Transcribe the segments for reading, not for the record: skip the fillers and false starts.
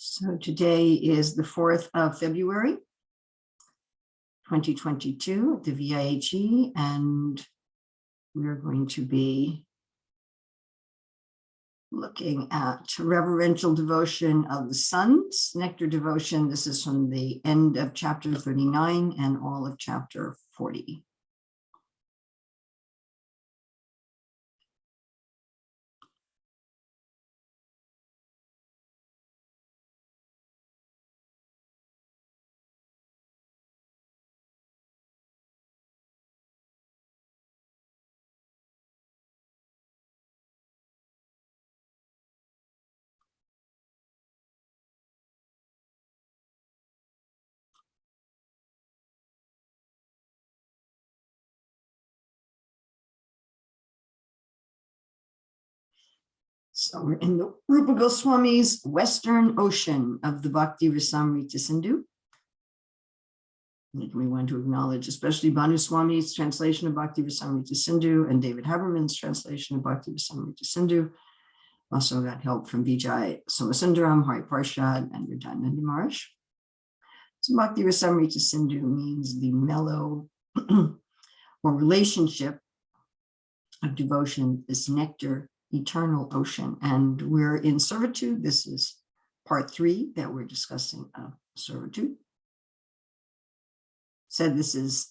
So today is the 4th of February, 2022 at the VIHE, and we're going to be looking at reverential devotion of the sons, nectar devotion. This is from the end of chapter 39 and all of chapter 40. So we're in the Rupa Goswami's Western Ocean of the Bhakti Rasamrita Sindhu. We want to acknowledge especially Bhanu Swami's translation of Bhakti Rasamrita Sindhu and David Haberman's translation of Bhakti Rasamrita Sindhu. Also got help from Vijay Somasundaram, Hari Parshad, and Radananda Maharaj. So Bhakti Rasamrita Sindhu means the mellow or relationship of devotion, this nectar eternal ocean. And we're in Servitude. This is part 3 that we're discussing Servitude. Said this is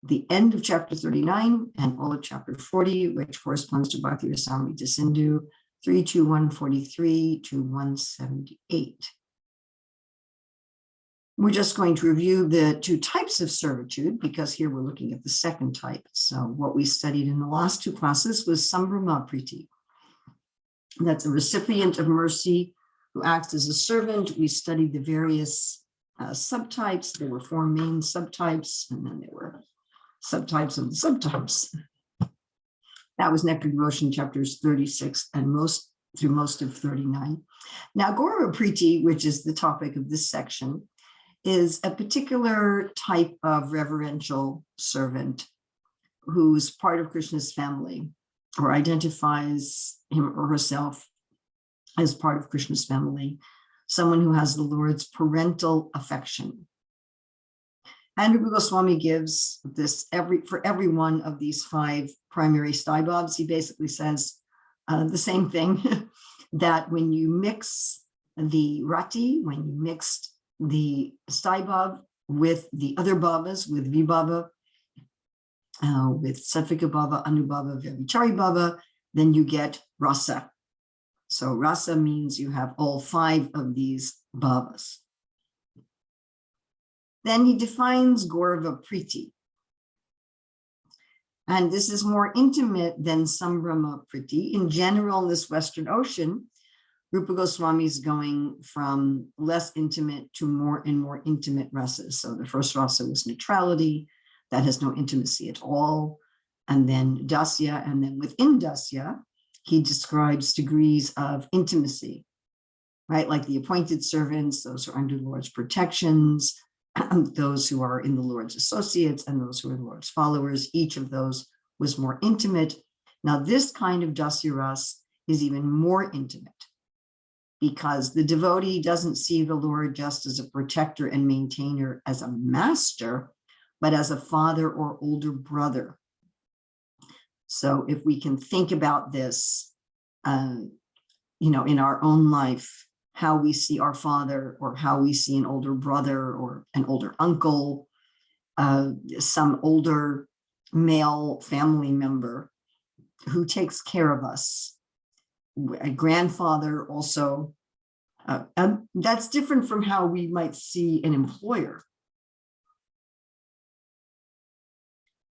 the end of chapter 39 and all of chapter 40, which corresponds to Bhakti Rasamrita Sindhu 32143 to 178. We're just going to review the 2 types of servitude because here we're looking at the second type. So what we studied in the last 2 classes was Sambrahma Priti. That's a recipient of mercy who acts as a servant. We studied the various subtypes. There were 4 main subtypes, and then there were subtypes of the subtypes. That was Nectar Devotion chapters 36 and most of 39. Now, Gaurava Priti, which is the topic of this section, is a particular type of reverential servant who's part of Krishna's family or identifies him or herself as part of Krishna's family, someone who has the Lord's parental affection. And Rupa Goswami gives this for every one of these 5 primary staibhavs. He basically says the same thing, that when you mix the rati, when you mixed the staibhav with the other bhavas, with vibhava, with sattvika bhava, anubhava, vyabhichari bhava, then you get rasa. So rasa means you have all 5 of these bhavas. Then he defines Gaurava Priti. And this is more intimate than Sambrahma Priti. In general, in this Western Ocean, Rupa Goswami is going from less intimate to more and more intimate rasas. So the first rasa was neutrality, that has no intimacy at all. And then Dasya, and then within Dasya, he describes degrees of intimacy, right? Like the appointed servants, those who are under the Lord's protections, those who are in the Lord's associates, and those who are the Lord's followers. Each of those was more intimate. Now, this kind of Dasya ras is even more intimate because the devotee doesn't see the Lord just as a protector and maintainer, as a master, but as a father or older brother. So if we can think about this, in our own life, how we see our father or how we see an older brother or an older uncle, some older male family member who takes care of us, a grandfather also, that's different from how we might see an employer.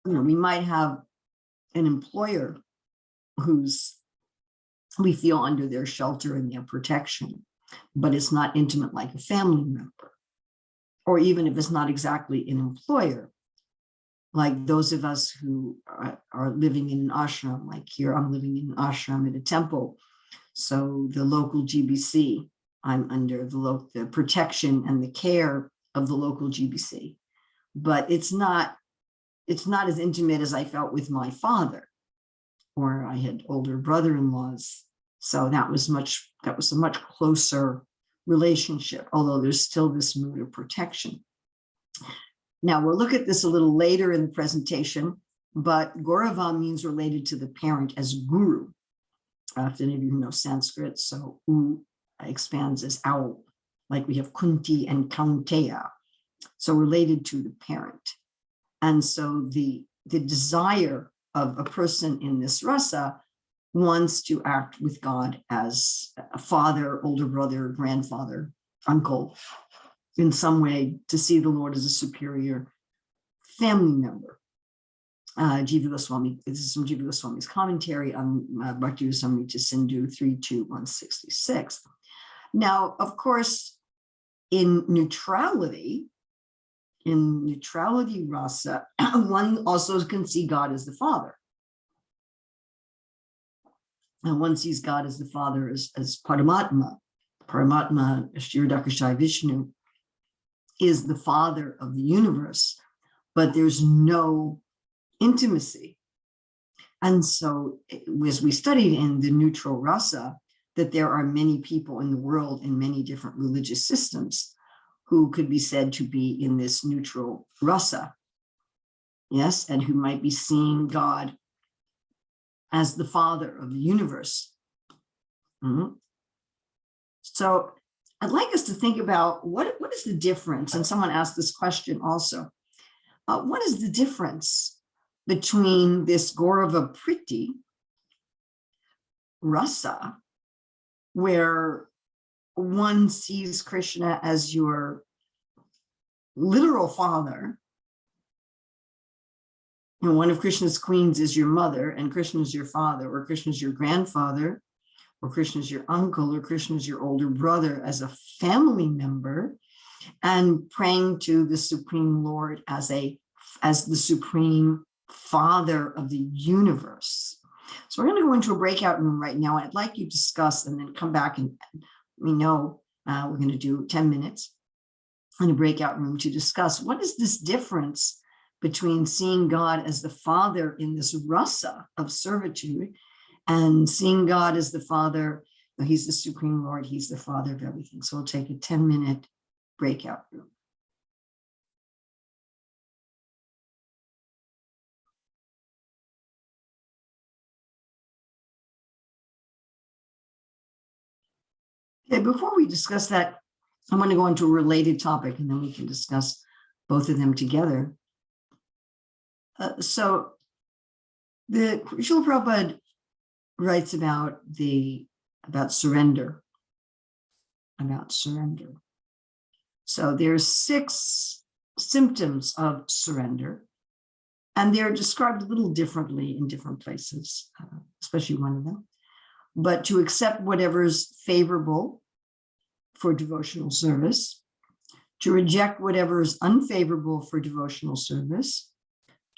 We might have an employer we feel under their shelter and their protection, but it's not intimate like a family member. Or even if it's not exactly an employer, like those of us who are living in an ashram, like here I'm living in an ashram at a temple. So the local GBC, I'm under the protection and the care of the local GBC, but it's not as intimate as I felt with my father, or I had older brother-in-laws. So that was a much closer relationship, although there's still this mood of protection. Now, we'll look at this a little later in the presentation, but Gaurava means related to the parent as guru. If any of you know Sanskrit, so U expands as owl, like we have Kunti and Kaunteya, so related to the parent. And so the desire of a person in this rasa wants to act with God as a father, older brother, grandfather, uncle, in some way, to see the Lord as a superior family member. Jiva Goswami, this is from Jiva Goswami's commentary on Bhakti Rasamrita Sindhu 3.2.166. Now, of course, in neutrality rasa, one also can see God as the Father. And one sees God as the Father as Paramatma. Paramatma, Shriradakashai Vishnu, is the Father of the universe, but there's no intimacy. And so, as we studied in the neutral rasa, that there are many people in the world in many different religious systems who could be said to be in this neutral rasa, yes, and who might be seeing God as the Father of the universe. So I'd like us to think about what is the difference, and someone asked this question also, what is the difference between this Gaurava Priti rasa, where one sees Krishna as your literal father, and one of Krishna's queens is your mother, and Krishna is your father, or Krishna is your grandfather, or Krishna is your uncle, or Krishna is your older brother as a family member, and praying to the Supreme Lord as the Supreme Father of the universe. So we're going to go into a breakout room right now. I'd like you to discuss and then come back, and we know we're going to do 10 minutes in a breakout room to discuss what is this difference between seeing God as the Father in this rasa of servitude and seeing God as the Father. He's the Supreme Lord, he's the Father of everything. So we'll take a 10-minute breakout room. Okay, before we discuss that, I'm going to go into a related topic, and then we can discuss both of them together. So the Srila Prabhupada writes about surrender. So there's 6 symptoms of surrender, and they're described a little differently in different places, especially one of them. But to accept whatever's favorable for devotional service, to reject whatever is unfavorable for devotional service,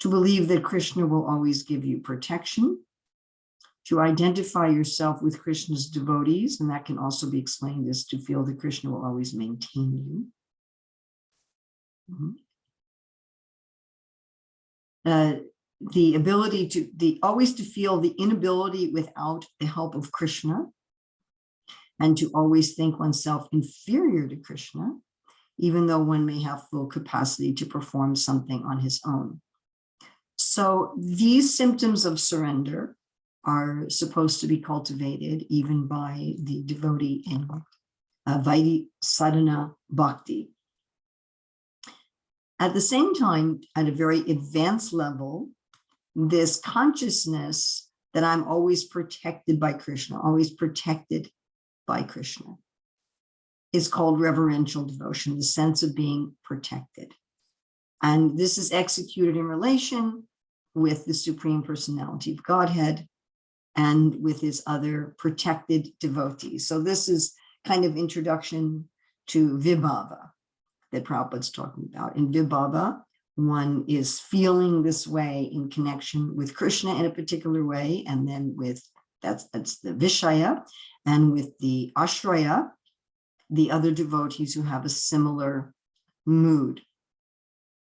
to believe that Krishna will always give you protection, to identify yourself with Krishna's devotees, and that can also be explained as to feel that Krishna will always maintain you. The ability to always to feel the inability without the help of Krishna, and to always think oneself inferior to Krishna, even though one may have full capacity to perform something on his own. So these symptoms of surrender are supposed to be cultivated even by the devotee in Vaidhi Sadhana Bhakti. At the same time, at a very advanced level, this consciousness that I'm always protected by Krishna, is called reverential devotion, the sense of being protected. And this is executed in relation with the Supreme Personality of Godhead and with his other protected devotees. So this is kind of introduction to Vibhava that Prabhupada's talking about. In Vibhava, one is feeling this way in connection with Krishna in a particular way, and then with, that's the Vishaya, and with the Ashrae, the other devotees who have a similar mood.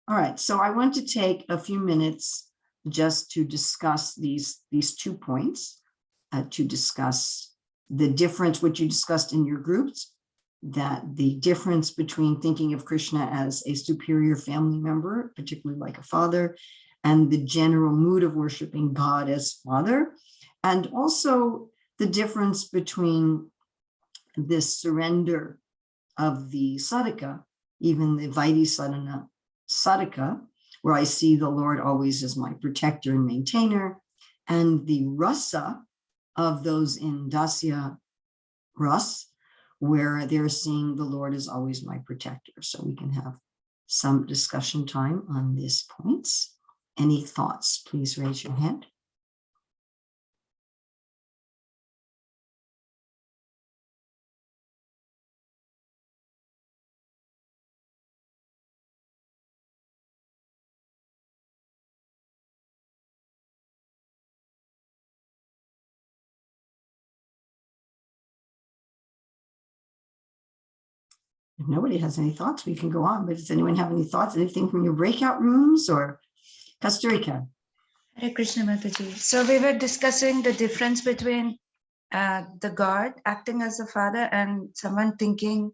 All right, so I want to take a few minutes just to discuss these 2 points, to discuss the difference, which you discussed in your groups, that the difference between thinking of Krishna as a superior family member, particularly like a father, and the general mood of worshiping God as Father, and also the difference between this surrender of the sadhaka, even the Vaidhi sadhana sadhaka, where I see the Lord always as my protector and maintainer, and the rasa of those in Dasya Ras, where they're seeing the Lord as always my protector. So we can have some discussion time on these points. Any thoughts? Please raise your hand. If nobody has any thoughts, we can go on. But does anyone have any thoughts? Anything from your breakout rooms or Costa Rica? Hare Krishna Mataji. So we were discussing the difference between the God acting as a father and someone thinking,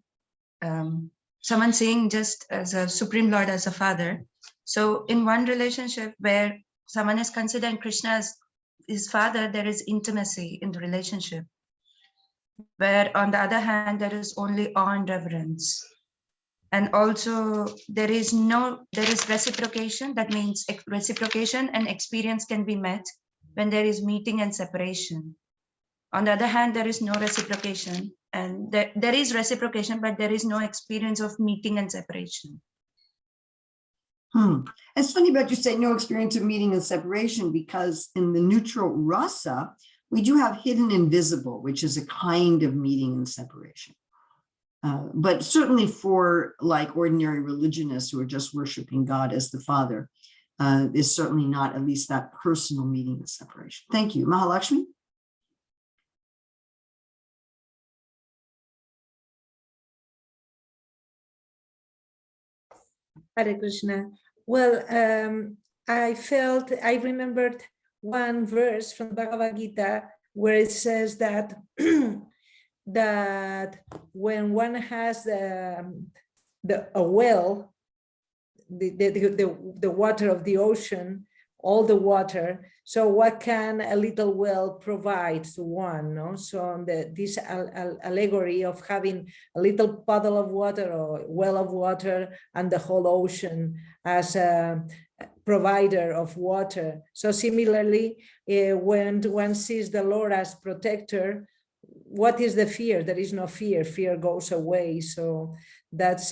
someone seeing just as a Supreme Lord as a father. So in one relationship where someone is considering Krishna as his father, there is intimacy in the relationship. Where on the other hand, there is only awe and reverence. And also there is reciprocation. That means reciprocation and experience can be met when there is meeting and separation. On the other hand, there is no reciprocation, and there is reciprocation, but there is no experience of meeting and separation. It's funny about you saying no experience of meeting and separation, because in the neutral rasa, we do have hidden and visible, which is a kind of meeting and separation. But certainly for like ordinary religionists who are just worshiping God as the Father, is certainly not at least that personal meeting and separation. Thank you. Mahalakshmi? Hare Krishna. Well, I remembered one verse from Bhagavad Gita where it says that that when one has a well, the water of the ocean, all the water, so what can a little well provide to one? No? So this allegory of having a little puddle of water or well of water and the whole ocean as a provider of water. So similarly, when one sees the Lord as protector, what is the fear? There is no fear. Fear goes away. So that's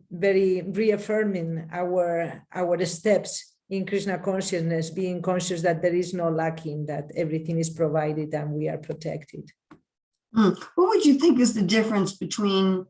very reaffirming our steps in Krishna consciousness, being conscious that there is no lacking, that everything is provided and we are protected. What would you think is the difference between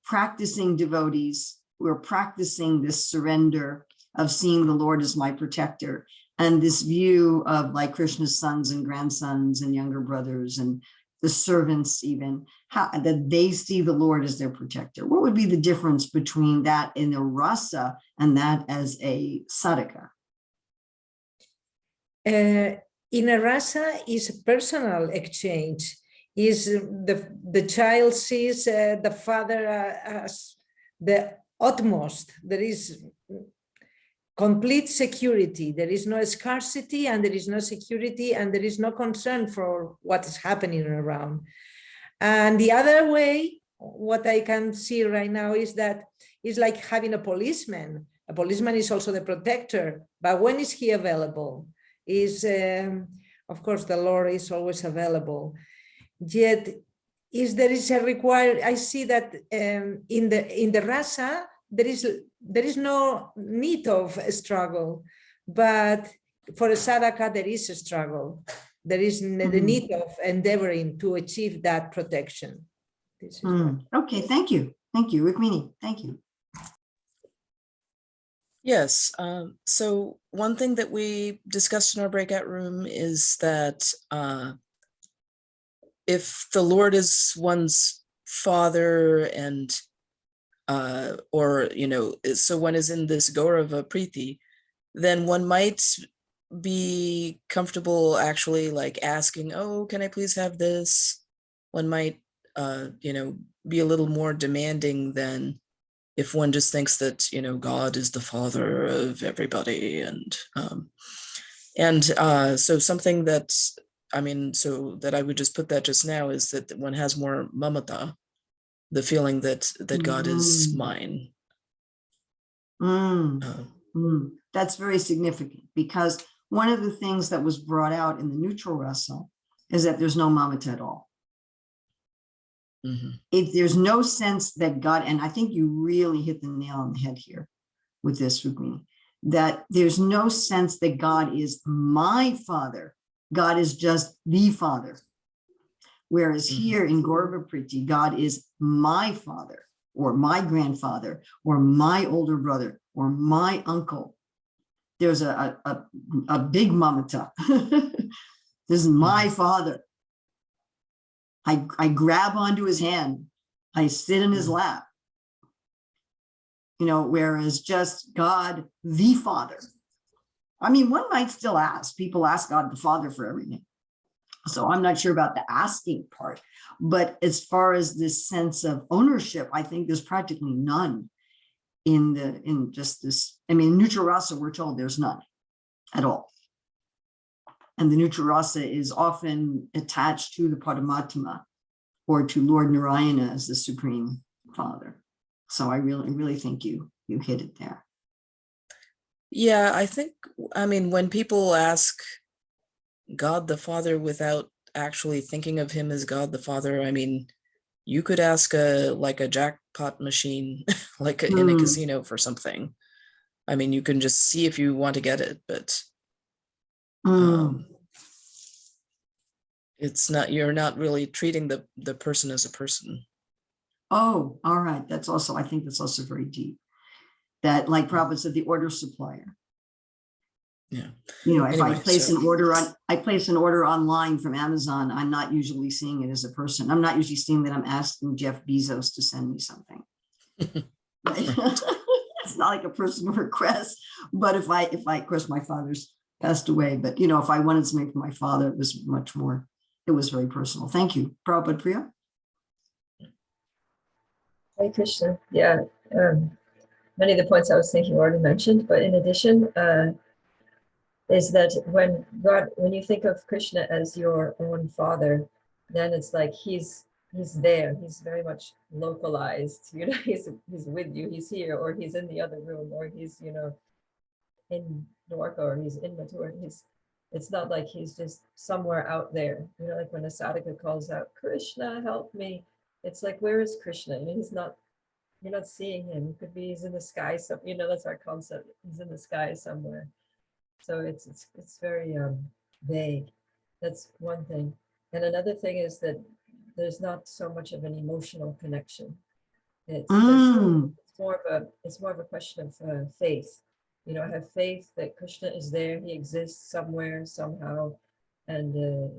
practicing devotees who are practicing this surrender of seeing the Lord as my protector, and this view of like Krishna's sons and grandsons and younger brothers and the servants even, that they see the Lord as their protector? What would be the difference between that in a rasa and that as a sadhaka? In a rasa is a personal exchange. Is the child sees the father as the utmost. There is complete security. There is no scarcity and there is no security and there is no concern for what is happening around. And the other way, what I can see right now is that it's like having a policeman. A policeman is also the protector, but when is he available? Of course, the Lord is always available. Yet, there is a required. I see that in the rasa there is no need of a struggle, but for a sadhaka there is a struggle. There is the need of endeavoring to achieve that protection. Okay, thank you, Rukmini. Thank you. Yes. So one thing that we discussed in our breakout room is that if the Lord is one's father and or, so one is in this Gaurava Priti, then one might be comfortable actually like asking, oh, can I please have this? One might be a little more demanding than if one just thinks that, God is the father of everybody. And so something that, so that I would just put that just now is that one has more mamata, the feeling that God is mine. That's very significant, because one of the things that was brought out in the neutral rasa is that there's no mamata at all. If there's no sense that God, and I think you really hit the nail on the head here with this, Rukmini, that there's no sense that God is my father. God is just the father. Whereas here in Gaurava Priti, God is my father, or my grandfather, or my older brother, or my uncle. There's a big mamata. This is my father. I grab onto his hand. I sit in his lap. Whereas just God, the Father. One might still ask. People ask God the Father for everything. So I'm not sure about the asking part. But as far as this sense of ownership, I think there's practically none in just this. Neutral rasa, we're told there's none at all. And the neutral rasa is often attached to the Paramatma or to Lord Narayana as the Supreme Father. So I really think you hit it there. Yeah, I think, when people ask God the Father without actually thinking of him as God the Father, you could ask a jackpot machine, in a casino for something. You can just see if you want to get it, but it's not, you're not really treating the person as a person. Oh, all right. I think that's also very deep. That, like Prabhupada said, the order supplier. Yeah. If I place an order online from Amazon, I'm not usually seeing it as a person. I'm not usually seeing that I'm asking Jeff Bezos to send me something. It's not like a personal request. But if I, of course, my father's passed away, but if I wanted something from my father, it was much more. It was very personal. Thank you, Prabhupada. Priya. Hare Krishna. Yeah, many of the points I was thinking were already mentioned, but in addition, is that when you think of Krishna as your own father, then it's like he's there. He's very much localized. He's with you. He's here, or he's in the other room, or he's in Dwarka, or he's in Mathura. It's not like he's just somewhere out there. Like when a sadhaka calls out, "Krishna, help me." It's like, where is Krishna? You're not seeing him. It could be he's in the sky. So that's our concept. He's in the sky somewhere. So it's very vague. That's one thing. And another thing is that there's not so much of an emotional connection. It's more of a question of faith. I have faith that Krishna is there. He exists somewhere, somehow, and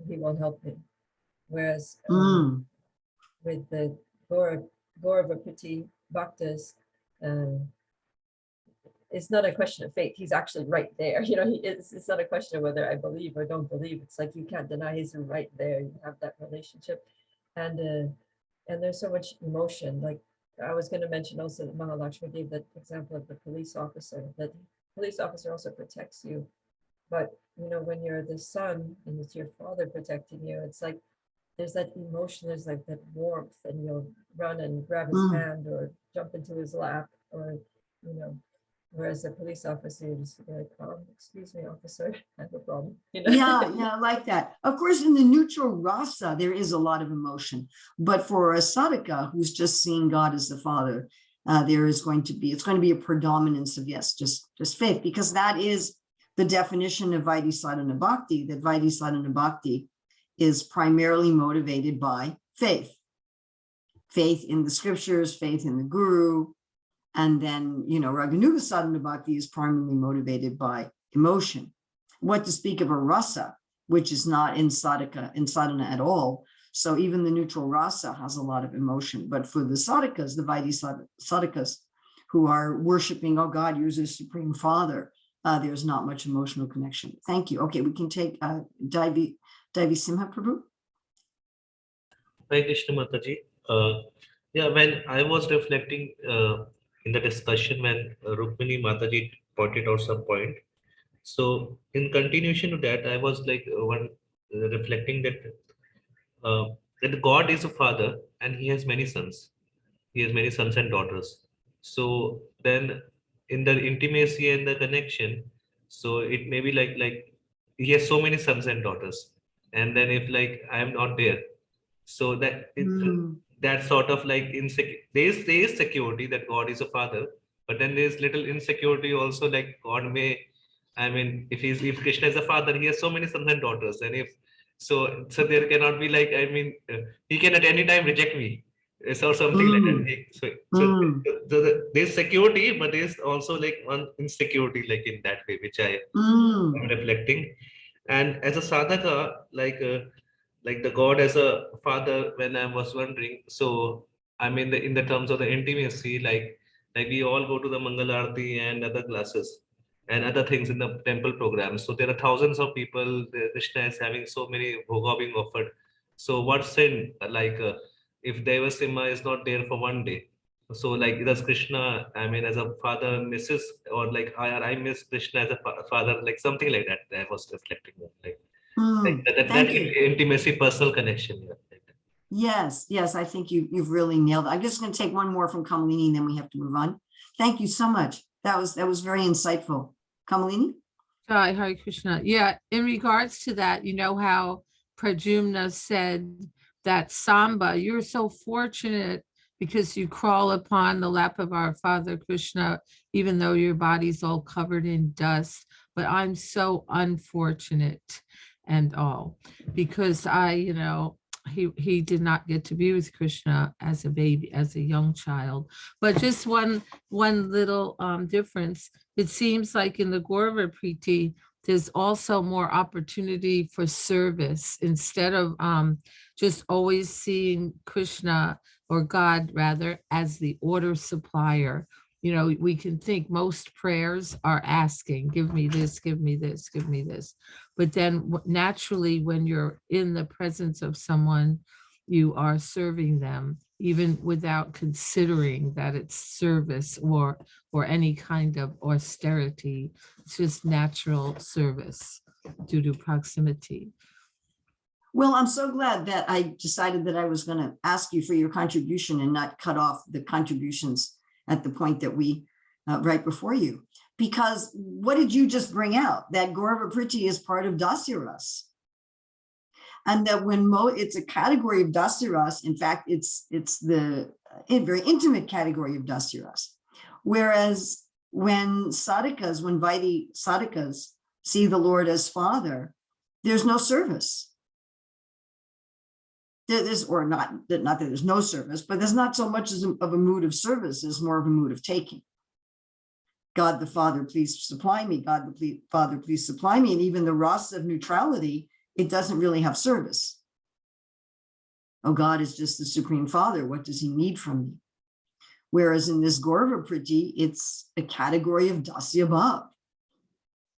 he will help me. Whereas with the Gaurava Priti Bhaktas, it's not a question of faith. He's actually right there. It's not a question of whether I believe or don't believe. It's like you can't deny he's right there. You have that relationship, and there's so much emotion. Like I was going to mention also that Mahalakshmi gave that example of the police officer. That police officer also protects you, but when you're the son and it's your father protecting you, it's like there's that emotion. There's like that warmth, and you'll run and grab his hand or jump into his lap, or whereas a police officer, you're just like, excuse me, officer, I have a problem. Yeah, I like that. Of course, in the neutral rasa, there is a lot of emotion. But for a sadhaka who's just seeing God as the Father, it's going to be a predominance of, yes, just faith, because that is the definition of Vaidhi Sadhana Bhakti, that Vaidhi Sadhana Bhakti is primarily motivated by faith. Faith in the scriptures, faith in the guru. And then, Raganduga Sadhana Bhakti is primarily motivated by emotion. What to speak of a rasa, which is not in sadhana at all. So even the neutral rasa has a lot of emotion. But for the sadhakas, the Vaidhi sadhakas, who are worshiping, oh God, you're the Supreme Father, there's not much emotional connection. Thank you. Okay, we can take Devi Simha Prabhu. Hi Krishna Mataji. Yeah, when I was reflecting in the discussion when Rukmini Mataji pointed out some point. So in continuation to that, I was like reflecting uh, that God is a father and he has many sons. He has many sons and daughters. So then in the intimacy and the connection, so it may be like he has so many sons and daughters. And then if like I am not there, so that that sort of like insecure, there is security that God is a father, but then there's little insecurity also, like God may, I mean, if Krishna is a father, he has so many sons and daughters, and if so there cannot be like, I mean, he can at any time reject me, or something like that. So there's security, but there's also like one insecurity, like in that way, which I am reflecting. And as a sadhaka, like the God as a father, when I was wondering, so I mean, in the terms of the intimacy, like we all go to the Mangalarti and other classes and other things in the temple programs. So there are thousands of people. Krishna is having so many bhoga being offered. So what sin, if Deva Simha is not there for one day? So like does Krishna, I mean, as a father misses, or like I miss Krishna as a father, like something like that. I was reflecting on, like that intimacy, personal connection. Yeah. Yes, yes, I think you've really nailed it. I'm just going to take one more from Kamalini, and then we have to move on. Thank you so much. That was very insightful. Kamalini? Hi, Hare Krishna. Yeah, in regards to that, you know how Prajuna said that Samba, you're so fortunate because you crawl upon the lap of our Father Krishna, even though your body's all covered in dust. But I'm so unfortunate and all, because he did not get to be with Krishna as a baby, as a young child. But just one little difference. It seems like in the Gaura Priti, there's also more opportunity for service instead of just always seeing Krishna, or God rather, as the order supplier. You know, we can think most prayers are asking, give me this, give me this, give me this. But then naturally, when you're in the presence of someone, you are serving them, even without considering that it's service or any kind of austerity. It's just natural service due to proximity. Well, I'm so glad that I decided that I was going to ask you for your contribution and not cut off the contributions at the point that we right before you. Because what did you just bring out? That Gaura Priti is part of Dasya Ras. And that when it's a category of Dasya Ras, in fact, it's the very intimate category of Dasya Ras. Whereas when Vaidhi sadhakas see the Lord as Father, there's no service. Or not that there's no service, but there's not so much of a mood of service as more of a mood of taking. God the Father, please supply me. God the Father, please supply me. And even the rasa of neutrality, it doesn't really have service. Oh, God is just the Supreme Father. What does he need from me? Whereas in this Gaura Priti, it's a category of Dasya Bhav.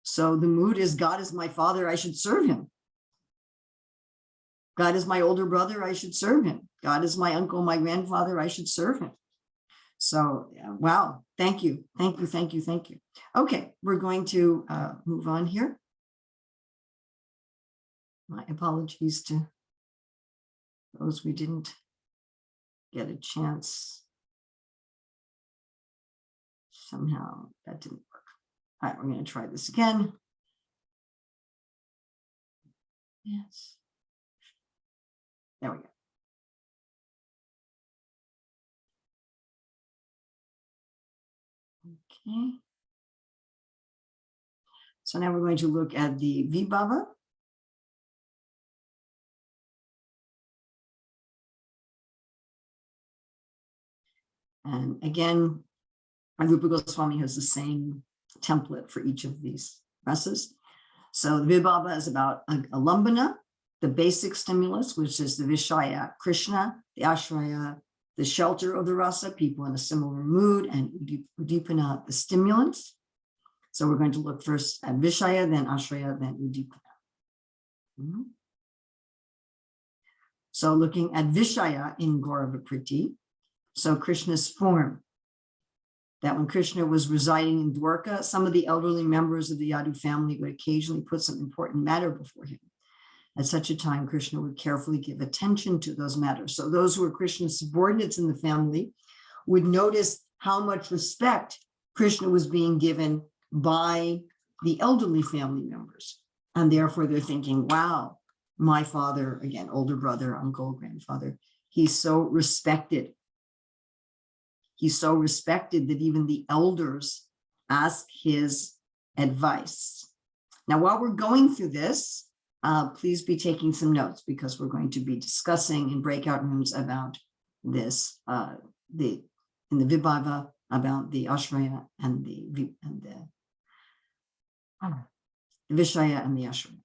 So the mood is, God is my Father, I should serve him. God is my older brother, I should serve him. God is my uncle, my grandfather, I should serve him. So, wow, thank you, thank you, thank you, thank you. Okay, we're going to move on here. My apologies to those we didn't get a chance. Somehow that didn't work. All right, we're going to try this again. Yes. There we go. Okay. So now we're going to look at the Vibhava. And again, Rupa Goswami has the same template for each of these rasas. So the Vibhava is about a lambana, the basic stimulus, which is the Vishaya Krishna, the Ashrae, the shelter of the rasa, people in a similar mood, and Udipana, the stimulants. So we're going to look first at Vishaya, then Ashrae, then Udipana. So looking at Vishaya in Gauravapriti, so Krishna's form, that when Krishna was residing in Dwarka, some of the elderly members of the Yadu family would occasionally put some important matter before him. At such a time, Krishna would carefully give attention to those matters. So those who were Krishna's subordinates in the family would notice how much respect Krishna was being given by the elderly family members. And therefore they're thinking, wow, my father, again, older brother, uncle, grandfather, he's so respected. He's so respected that even the elders ask his advice. Now, while we're going through this, please be taking some notes because we're going to be discussing in breakout rooms about this, in the Vibhava, about the Ashrae and the Vishaya and the Ashrae.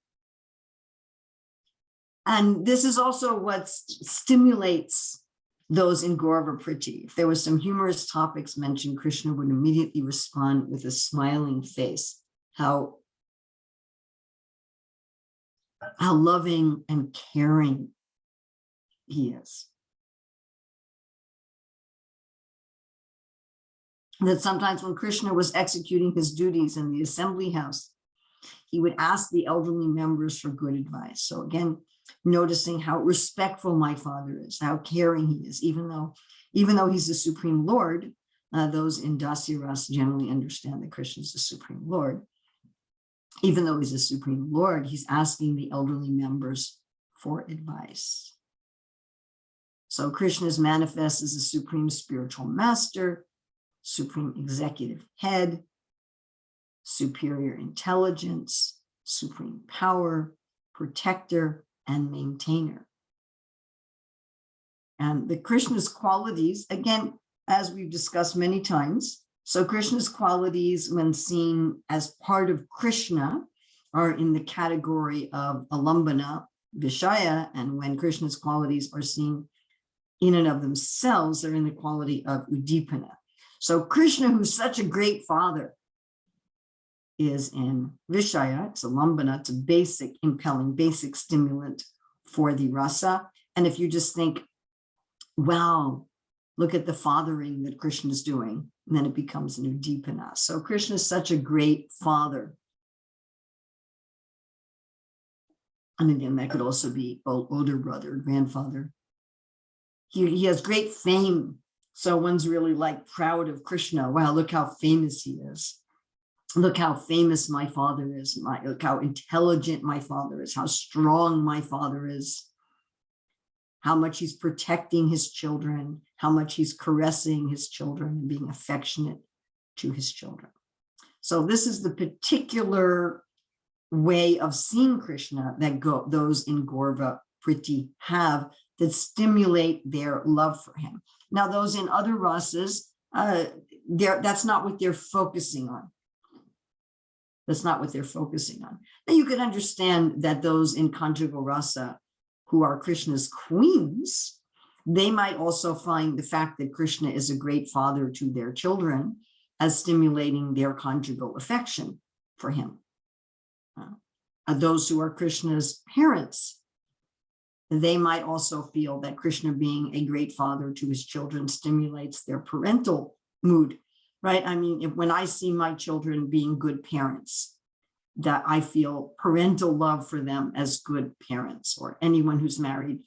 And this is also what stimulates those in Gauravapriti. If there were some humorous topics mentioned, Krishna would immediately respond with a smiling face. How loving and caring he is. That sometimes when Krishna was executing his duties in the assembly house, he would ask the elderly members for good advice. So again, noticing how respectful my father is, how caring he is, even though he's the Supreme Lord, those in Dasya Rasa generally understand that Krishna is the Supreme Lord. Even though he's the Supreme Lord, he's asking the elderly members for advice. So Krishna is manifest as a supreme spiritual master, supreme executive head, superior intelligence, supreme power, protector, and maintainer. And the Krishna's qualities, again, as we've discussed many times, so Krishna's qualities when seen as part of Krishna are in the category of alambana, Vishaya, and when Krishna's qualities are seen in and of themselves, they're in the quality of Udipana. So Krishna, who's such a great father, is in Vishaya, it's alambana, it's a basic impelling, basic stimulant for the rasa. And if you just think, wow, look at the fathering that Krishna is doing, and then it becomes an udipana. So Krishna is such a great father. And again, that could also be older brother, grandfather. He has great fame. So one's really like proud of Krishna. Wow, look how famous he is. Look how famous my father is. Look how intelligent my father is, how strong my father is, how much he's protecting his children, how much he's caressing his children and being affectionate to his children. So this is the particular way of seeing Krishna that those in Gauravapriti have that stimulate their love for him. Now, those in other rasas, that's not what they're focusing on. That's not what they're focusing on. Now, you can understand that those in conjugal rasa who are Krishna's queens, they might also find the fact that Krishna is a great father to their children as stimulating their conjugal affection for him. Those who are Krishna's parents, they might also feel that Krishna being a great father to his children stimulates their parental mood, right? I mean, when I see my children being good parents, that I feel parental love for them as good parents, or anyone who's married.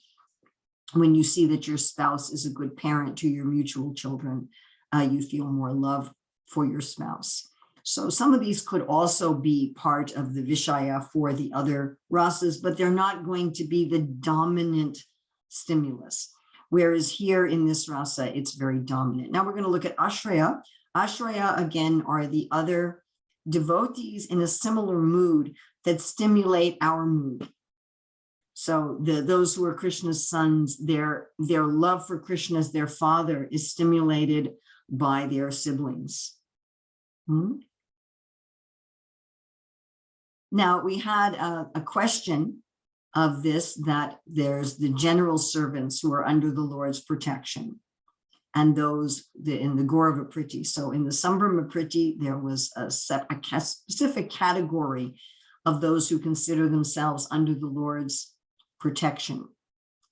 When you see that your spouse is a good parent to your mutual children, you feel more love for your spouse. So some of these could also be part of the Vishaya for the other rasas, but they're not going to be the dominant stimulus. Whereas here in this rasa, it's very dominant. Now we're going to look at Ashrae. Ashrae, again, are the other devotees in a similar mood that stimulate our mood. So those who are Krishna's sons, their love for Krishna as their father is stimulated by their siblings. Now, we had a question of this, that there's the general servants who are under the Lord's protection, and those in the Gauravapriti. So in the Sambhramapriti, there was a specific category of those who consider themselves under the Lord's protection.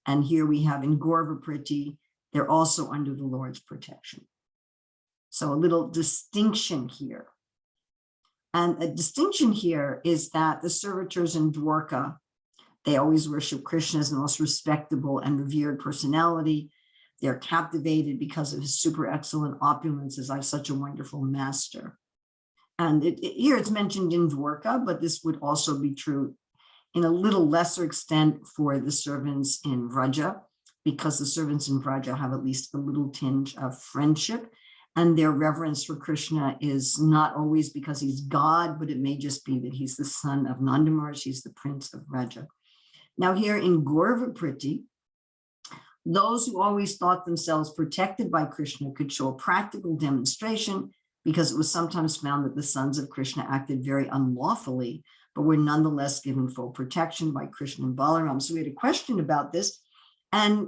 And here we have in Gorvapriti, they're also under the Lord's protection. So a little distinction here. And a distinction here is that the servitors in Dwarka, they always worship Krishna as the most respectable and revered personality. They're captivated because of his super excellent opulence as I'm such a wonderful master. And here it's mentioned in Dwarka, but this would also be true in a little lesser extent for the servants in Vraja, because the servants in Vraja have at least a little tinge of friendship, and their reverence for Krishna is not always because he's God, but it may just be that he's the son of Nandamars, he's the prince of Vraja. Now here in Gorvapriti, those who always thought themselves protected by Krishna could show a practical demonstration, because it was sometimes found that the sons of Krishna acted very unlawfully, but were nonetheless given full protection by Krishna and Balaram. So we had a question about this. And,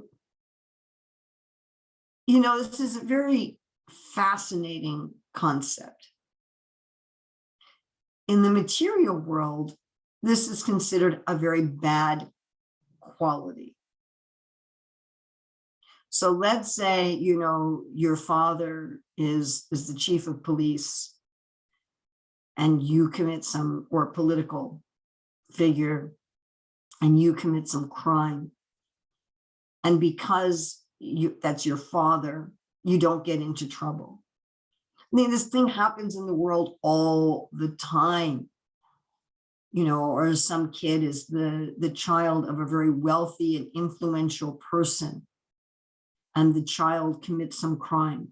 you know, this is a very fascinating concept. In the material world, this is considered a very bad quality. So let's say, you know, your father is the chief of police, and you commit some, or political figure, and you commit some crime. And because that's your father, you don't get into trouble. I mean, this thing happens in the world all the time. You know, or some kid is the child of a very wealthy and influential person, and the child commits some crime.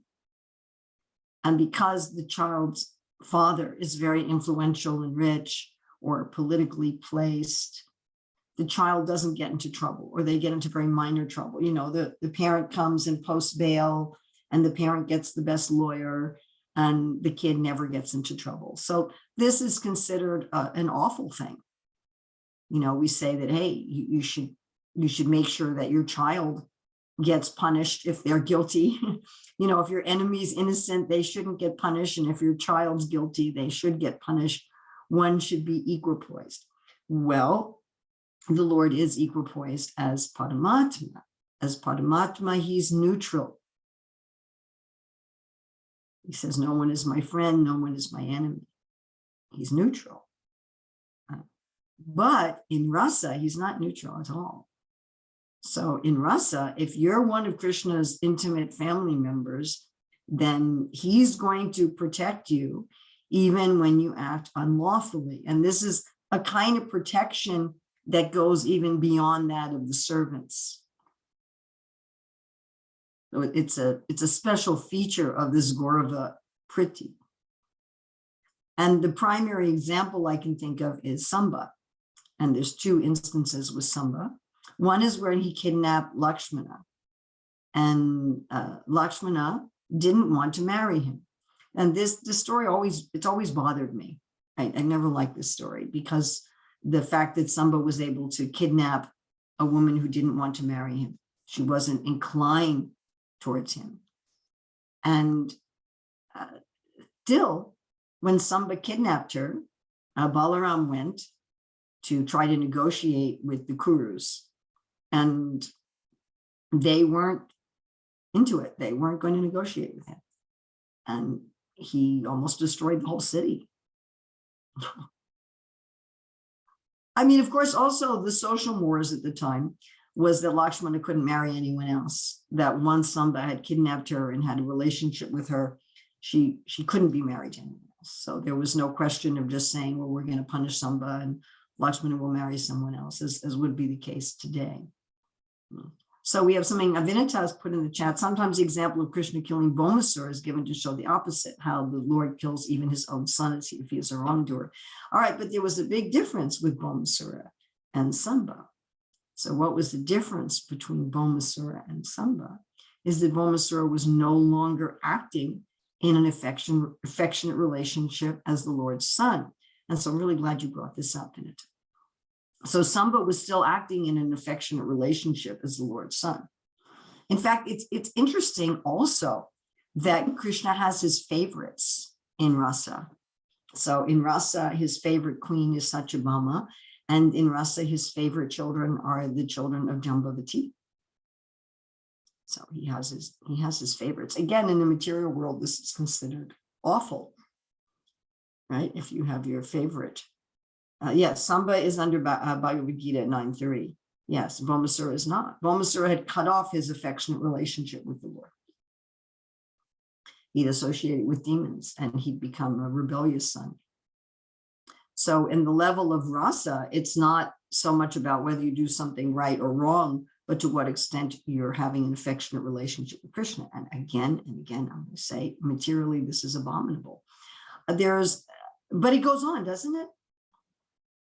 And because the child's father is very influential and rich or politically placed, the child doesn't get into trouble, or they get into very minor trouble. You know, the parent comes and posts bail, and the parent gets the best lawyer, and the kid never gets into trouble. So this is considered an awful thing. You know, we say that, hey, you should make sure that your child gets punished if they're guilty. You know, if your enemy's innocent, they shouldn't get punished. And if your child's guilty, they should get punished. One should be equipoised. Well, the Lord is equipoised as Paramatma. As Paramatma, he's neutral. He says, no one is my friend, no one is my enemy. He's neutral. But in Rasa, he's not neutral at all. So in Rasa, if you're one of Krishna's intimate family members, then he's going to protect you even when you act unlawfully. And this is a kind of protection that goes even beyond that of the servants. So it's a special feature of this Gaurava Priti. And the primary example I can think of is Samba. And there's two instances with Samba. One is where he kidnapped Lakshmana. And Lakshmana didn't want to marry him. And this story it's always bothered me. I never liked this story, because the fact that Samba was able to kidnap a woman who didn't want to marry him. She wasn't inclined towards him. And still, when Samba kidnapped her, Balaram went to try to negotiate with the Kurus, and they weren't into it. They weren't going to negotiate with him. And he almost destroyed the whole city. I mean, of course, also the social mores at the time was that Lakshmana couldn't marry anyone else, that once Samba had kidnapped her and had a relationship with her, she couldn't be married to anyone else. So there was no question of just saying, well, we're going to punish Samba and Lakshmana will marry someone else, as would be the case today. So we have something Avinita has put in the chat. Sometimes the example of Krishna killing Bhaumasura is given to show the opposite, how the Lord kills even his own son if he is a wrongdoer. All right, but there was a big difference with Bhaumasura and Samba. So what was the difference between Bhaumasura and Samba is that Bhaumasura was no longer acting in an affectionate relationship as the Lord's son. And so I'm really glad you brought this up, Vinita. So Samba was still acting in an affectionate relationship as the Lord's son. In fact, it's interesting also that Krishna has his favorites in Rasa. So in Rasa, his favorite queen is Satyabhama, and in Rasa, his favorite children are the children of Jambavati. So he has his favorites. Again, in the material world, this is considered awful, right? If you have your favorite. Yes, Samba is under Bhagavad Gita at 9:30. Yes, Vomasura is not. Vomasura had cut off his affectionate relationship with the Lord. He'd associated with demons and he'd become a rebellious son. So in the level of rasa, it's not so much about whether you do something right or wrong, but to what extent you're having an affectionate relationship with Krishna. And again, I'm going to say, materially, this is abominable. But it goes on, doesn't it?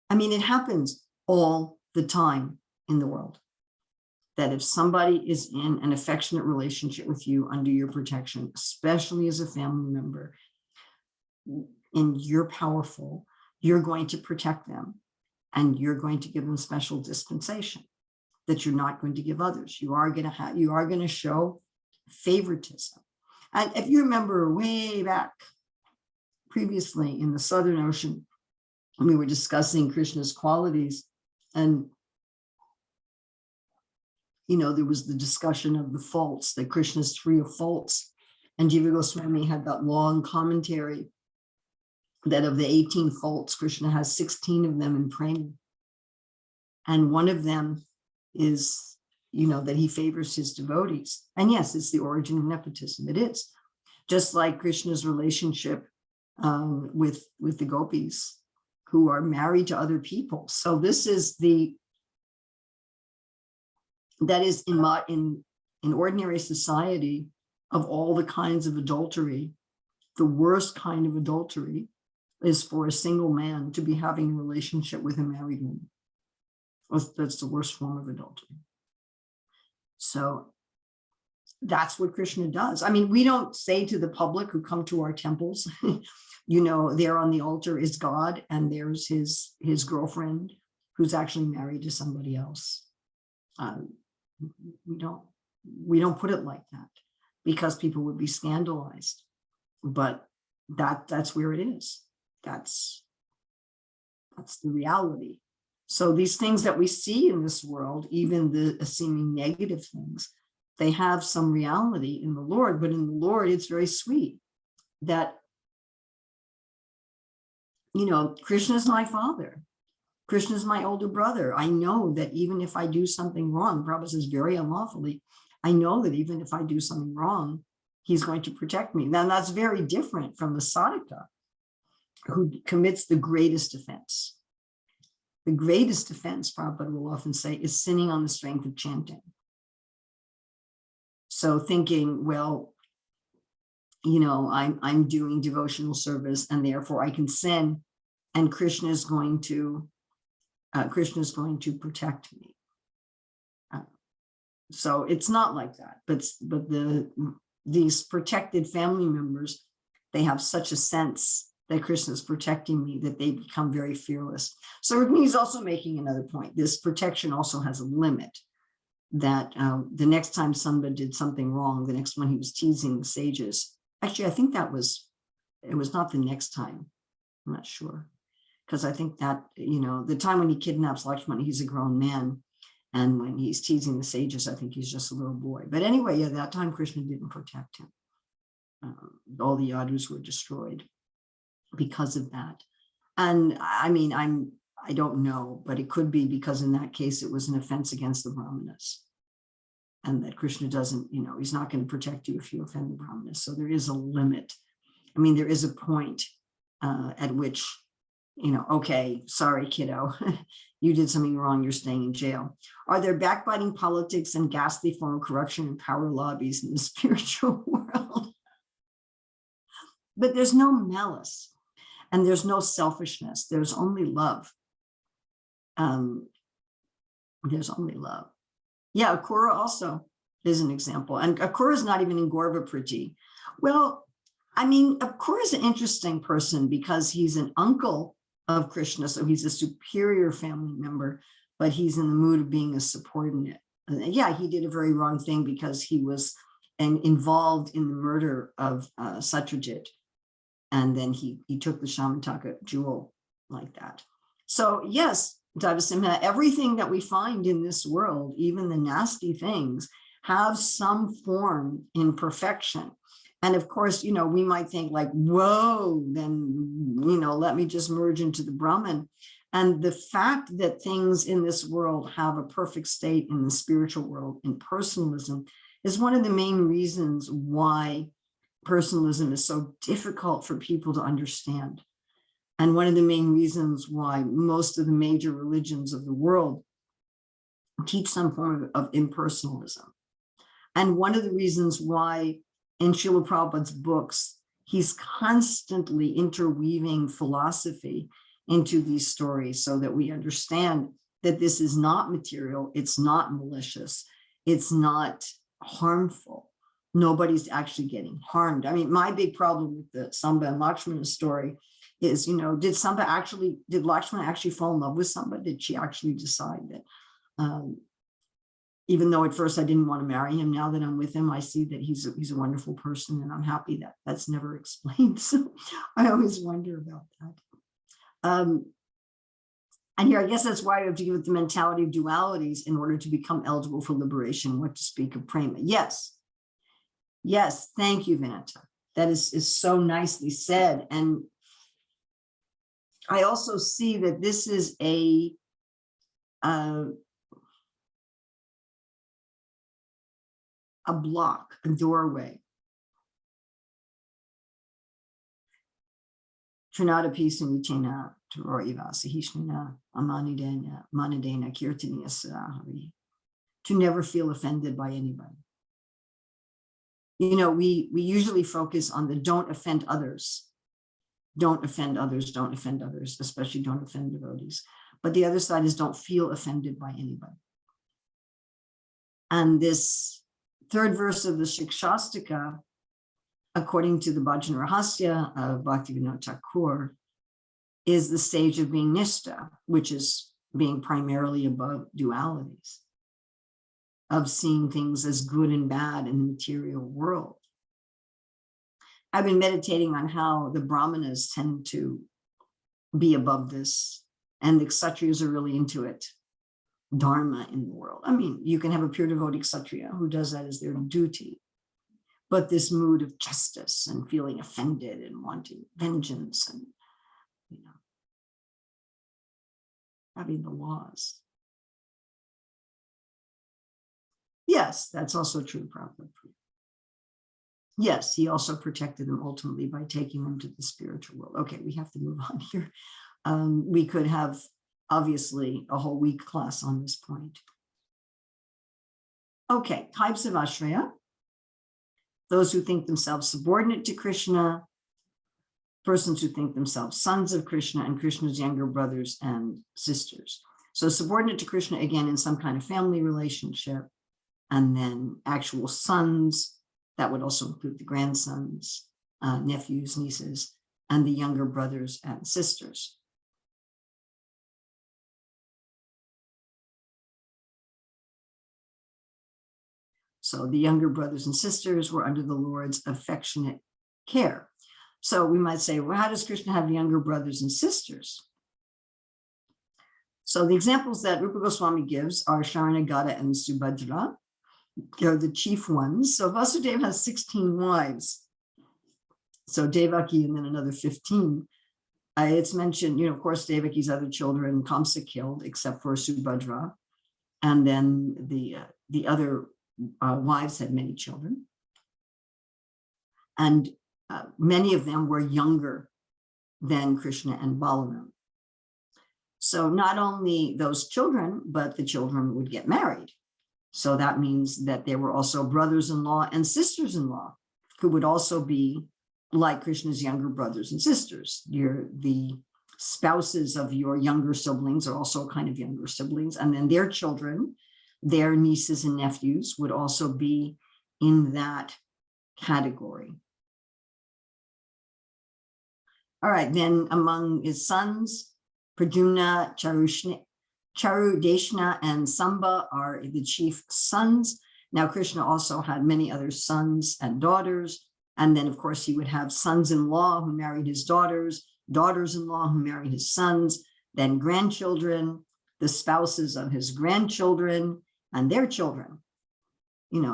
I mean, it happens all the time in the world, that if somebody is in an affectionate relationship with you under your protection, especially as a family member, and you're powerful, you're going to protect them and you're going to give them special dispensation that you're not going to give others. You are going to show favoritism. And if you remember way back previously in the Southern Ocean, we were discussing Krishna's qualities, and there was the discussion of the faults, that Krishna is free of faults. And Jiva Goswami had that long commentary that of the 18 faults, Krishna has 16 of them in prema. And one of them is, that he favors his devotees. And yes, it's the origin of nepotism. It is. Just like Krishna's relationship with the gopis who are married to other people. So this is that is in ordinary society, of all the kinds of adultery, the worst kind of adultery is for a single man to be having a relationship with a married woman. That's the worst form of adultery. So that's what Krishna does. I mean, we don't say to the public who come to our temples, there on the altar is God and there's his girlfriend who's actually married to somebody else. We don't put it like that because people would be scandalized. But that's where it is. That's the reality. So these things that we see in this world, even the seeming negative things, they have some reality in the Lord, but in the Lord, it's very sweet that, Krishna is my father. Krishna is my older brother. I know that even if I do something wrong, Prabhupada says very unlawfully, I know that even if I do something wrong, he's going to protect me. Now that's very different from the sadhaka who commits the greatest offense. The greatest offense, Prabhupada will often say, is sinning on the strength of chanting. So thinking, well, I'm doing devotional service and therefore I can sin and Krishna is going to protect me. So it's not like that, but these protected family members, they have such a sense that Krishna is protecting me that they become very fearless. So Rukmini is also making another point. This protection also has a limit, that the next time somebody did something wrong, the next one he was teasing the sages. Actually, I think it was not the next time. I'm not sure. Because I think that, the time when he kidnaps Lakshmana, he's a grown man. And when he's teasing the sages, I think he's just a little boy. But anyway, yeah, that time Krishna didn't protect him. All the yadus were destroyed because of that. And I mean, I don't know, but it could be because in that case, it was an offense against the Brahmanas. And that Krishna doesn't, he's not going to protect you if you offend the Brahmanas. So there is a limit. I mean, there is a point at which, okay, sorry, kiddo, you did something wrong, you're staying in jail. Are there backbiting politics and ghastly form of corruption and power lobbies in the spiritual world? But there's no malice and there's no selfishness. There's only love. There's only love. Yeah, Akura also is an example. And Akura is not even in Gorva Priti. Well, I mean, Akura is an interesting person because he's an uncle of Krishna. So he's a superior family member, but he's in the mood of being a subordinate. And yeah, he did a very wrong thing because he was involved in the murder of Satyajit. And then he took the Shamantaka jewel like that. So yes, Dada Simha, everything that we find in this world, even the nasty things, have some form in perfection. And of course, you know, we might think like, whoa, then, you know, let me just merge into the Brahman. And the fact that things in this world have a perfect state in the spiritual world, in personalism, is one of the main reasons why personalism is so difficult for people to understand. And one of the main reasons why most of the major religions of the world teach some form of impersonalism. And one of the reasons why in Srila Prabhupada's books, he's constantly interweaving philosophy into these stories so that we understand that this is not material, it's not malicious, it's not harmful. Nobody's actually getting harmed. I mean, my big problem with the Samba and Lakshmana story is, you know, did Lakshmana actually fall in love with Samba? Did she actually decide that, even though at first I didn't want to marry him, now that I'm with him, I see that he's a wonderful person, and I'm happy that that's never explained. So I always wonder about that. And here, I guess that's why you have to give it the mentality of dualities in order to become eligible for liberation, what to speak of prema. Yes. Yes, thank you, Vinata. That is so nicely said. And I also see that this is a block, a doorway. Trinata Pisamichena Ivasahishna Amanidena Manadena Kirtaniya Sarahari. To never feel offended by anybody. You know, we usually focus on the don't offend others. Don't offend others, don't offend others, especially don't offend devotees. But the other side is don't feel offended by anybody. And this third verse of the Shikshastika, according to the Bhajan Rahasya of Bhaktivinoda Thakur, is the stage of being nishta, which is being primarily above dualities, of seeing things as good and bad in the material world. I've been meditating on how the Brahmanas tend to be above this, and the Kshatriyas are really into it. Dharma in the world. I mean, you can have a pure devotee Kshatriya who does that as their duty, but this mood of justice and feeling offended and wanting vengeance and, you know, having the laws. Yes, that's also true, Prabhupada. Yes, he also protected them ultimately by taking them to the spiritual world. Okay, we have to move on here. We could have, obviously, a whole week class on this point. Okay, types of Ashrae. Those who think themselves subordinate to Krishna, persons who think themselves sons of Krishna, and Krishna's younger brothers and sisters. So subordinate to Krishna, again, in some kind of family relationship, and then actual sons, that would also include the grandsons, nephews, nieces, and the younger brothers and sisters. So the younger brothers and sisters were under the Lord's affectionate care. So we might say, well, how does Krishna have younger brothers and sisters? So the examples that Rupa Goswami gives are Sharanagata and Subhadra. They're the chief ones. So Vasudeva has 16 wives. So Devaki and then another 15. It's mentioned, you know, of course, Devaki's other children, Kamsa killed, except for Subhadra. And then the other wives had many children. And many of them were younger than Krishna and Balaram. So not only those children, but the children would get married. So that means that there were also brothers-in-law and sisters-in-law who would also be like Krishna's younger brothers and sisters. The spouses of your younger siblings are also kind of younger siblings, and then their children, their nieces and nephews would also be in that category. All right, then among his sons, Prajuna, Charudeshna, and Samba are the chief sons. Now, Krishna also had many other sons and daughters. And then, of course, he would have sons-in-law who married his daughters, daughters-in-law who married his sons, then grandchildren, the spouses of his grandchildren, and their children.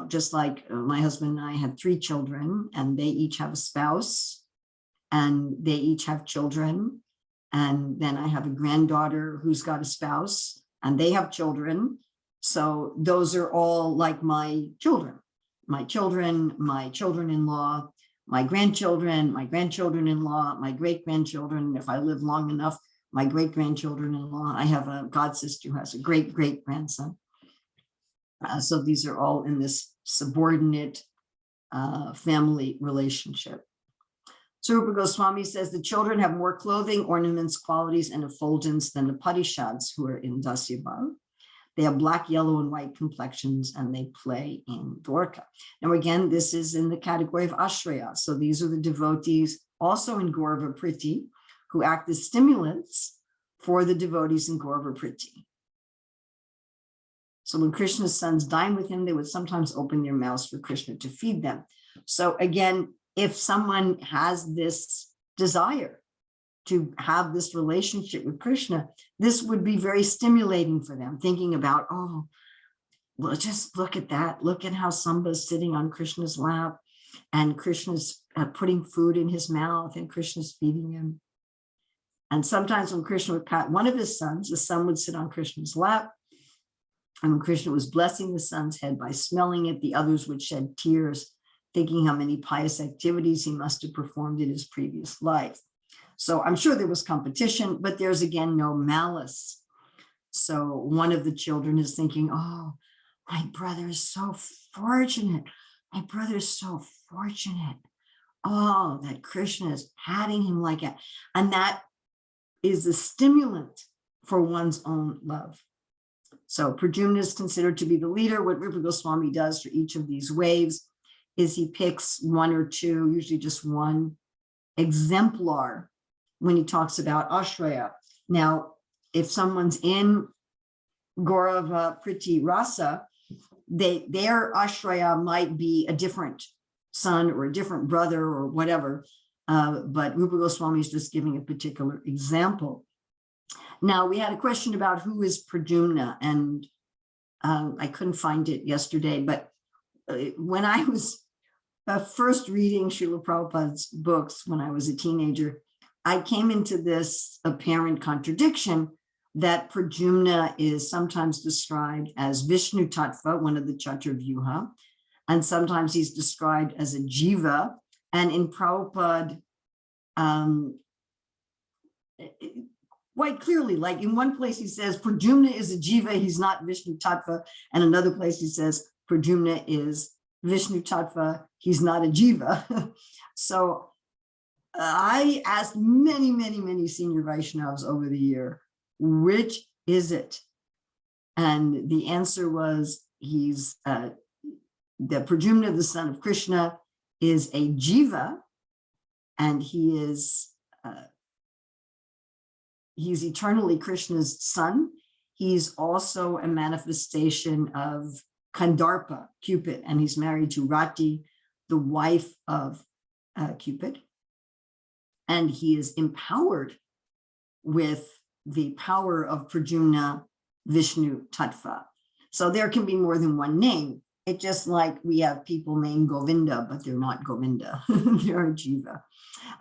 just like my husband and I had 3 children, and they each have a spouse, and they each have children. And then I have a granddaughter who's got a spouse, and they have children. So those are all like my children, my children-in-law, my grandchildren-in-law, my great-grandchildren. If I live long enough, my great-grandchildren-in-law. I have a god sister who has a great-great-grandson. So these are all in this subordinate family relationship. So Rupa Goswami says the children have more clothing, ornaments, qualities, and effulgence than the Parishads who are in Dasya Bhav. They have black, yellow, and white complexions, and they play in Dwarka. Now, again, this is in the category of Ashrae. So these are the devotees also in Gaurava Priti who act as stimulants for the devotees in Gaurava Priti. So when Krishna's sons dine with him, they would sometimes open their mouths for Krishna to feed them. So again, if someone has this desire to have this relationship with Krishna, this would be very stimulating for them, thinking about, oh, well, just look at that. Look at how Sambha's sitting on Krishna's lap, and Krishna's putting food in his mouth, and Krishna's feeding him. And sometimes when Krishna would pat one of his sons, the son would sit on Krishna's lap. And when Krishna was blessing the son's head by smelling it, the others would shed tears, thinking how many pious activities he must have performed in his previous life. So I'm sure there was competition, but there's again no malice. So one of the children is thinking, oh, my brother is so fortunate. My brother is so fortunate. Oh, that Krishna is patting him like that. And that is a stimulant for one's own love. So Prajumna is considered to be the leader. What Rupa Goswami does for each of these waves is he picks 1 or 2, usually just one exemplar when he talks about Ashrae. Now, if someone's in Gaurava Priti Rasa, their Ashrae might be a different son or a different brother or whatever, but Rupa Goswami is just giving a particular example. Now, we had a question about who is Prajumna, and I couldn't find it yesterday, but when I was first reading Srila Prabhupada's books when I was a teenager, I came into this apparent contradiction that Prajumna is sometimes described as Vishnu Tattva, one of the Chaturvyuha, and sometimes he's described as a Jiva. And in Prabhupada, quite clearly, like in one place he says Prajumna is a Jiva, he's not Vishnu Tattva, and another place he says Prajumna is Vishnu Tattva, he's not a Jiva. So I asked many senior Vaishnavas over the year, which is it? And the answer was he's the Prajumna, the son of Krishna, is a Jiva, and he is he's eternally Krishna's son. He's also a manifestation of Kandarpa, Cupid, and he's married to Rati, the wife of Cupid. And he is empowered with the power of Prajumna Vishnu Tattva. So there can be more than one name. It's just like we have people named Govinda, but they're not Govinda, they're a Jiva.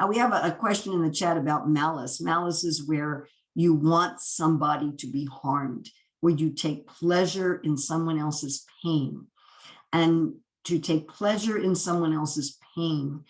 We have a question in the chat about malice. Malice is where you want somebody to be harmed, where you take pleasure in someone else's pain. And to take pleasure in someone else's pain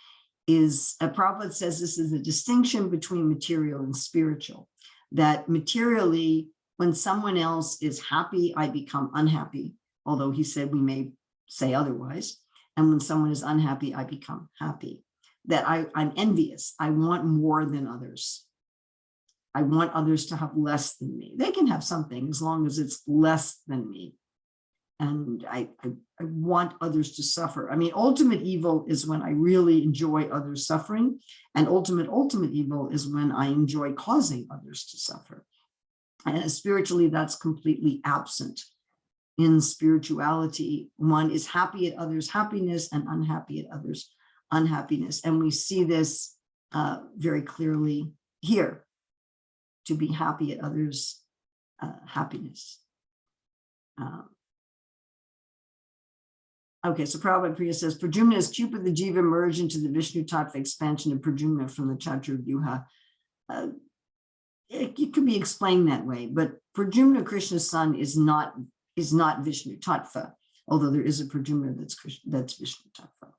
is, Prabhupada says this is a distinction between material and spiritual, that materially, when someone else is happy, I become unhappy, although he said we may say otherwise. And when someone is unhappy, I become happy. That I'm envious. I want more than others. I want others to have less than me. They can have something as long as it's less than me. And I want others to suffer. I mean, ultimate evil is when I really enjoy others suffering. And ultimate evil is when I enjoy causing others to suffer. And spiritually, that's completely absent. In spirituality, one is happy at others' happiness and unhappy at others' unhappiness. And we see this very clearly here, to be happy at others' happiness. Okay, so Prabhupada Priya says, Prajumna is Cupid the Jiva merged into the Vishnu Tattva expansion of Prajumna from the Chapter of Vyuha. It could be explained that way, but Prajumna, Krishna's son, is not Vishnu Tattva, although there is a Prajumna that's Vishnu Tattva.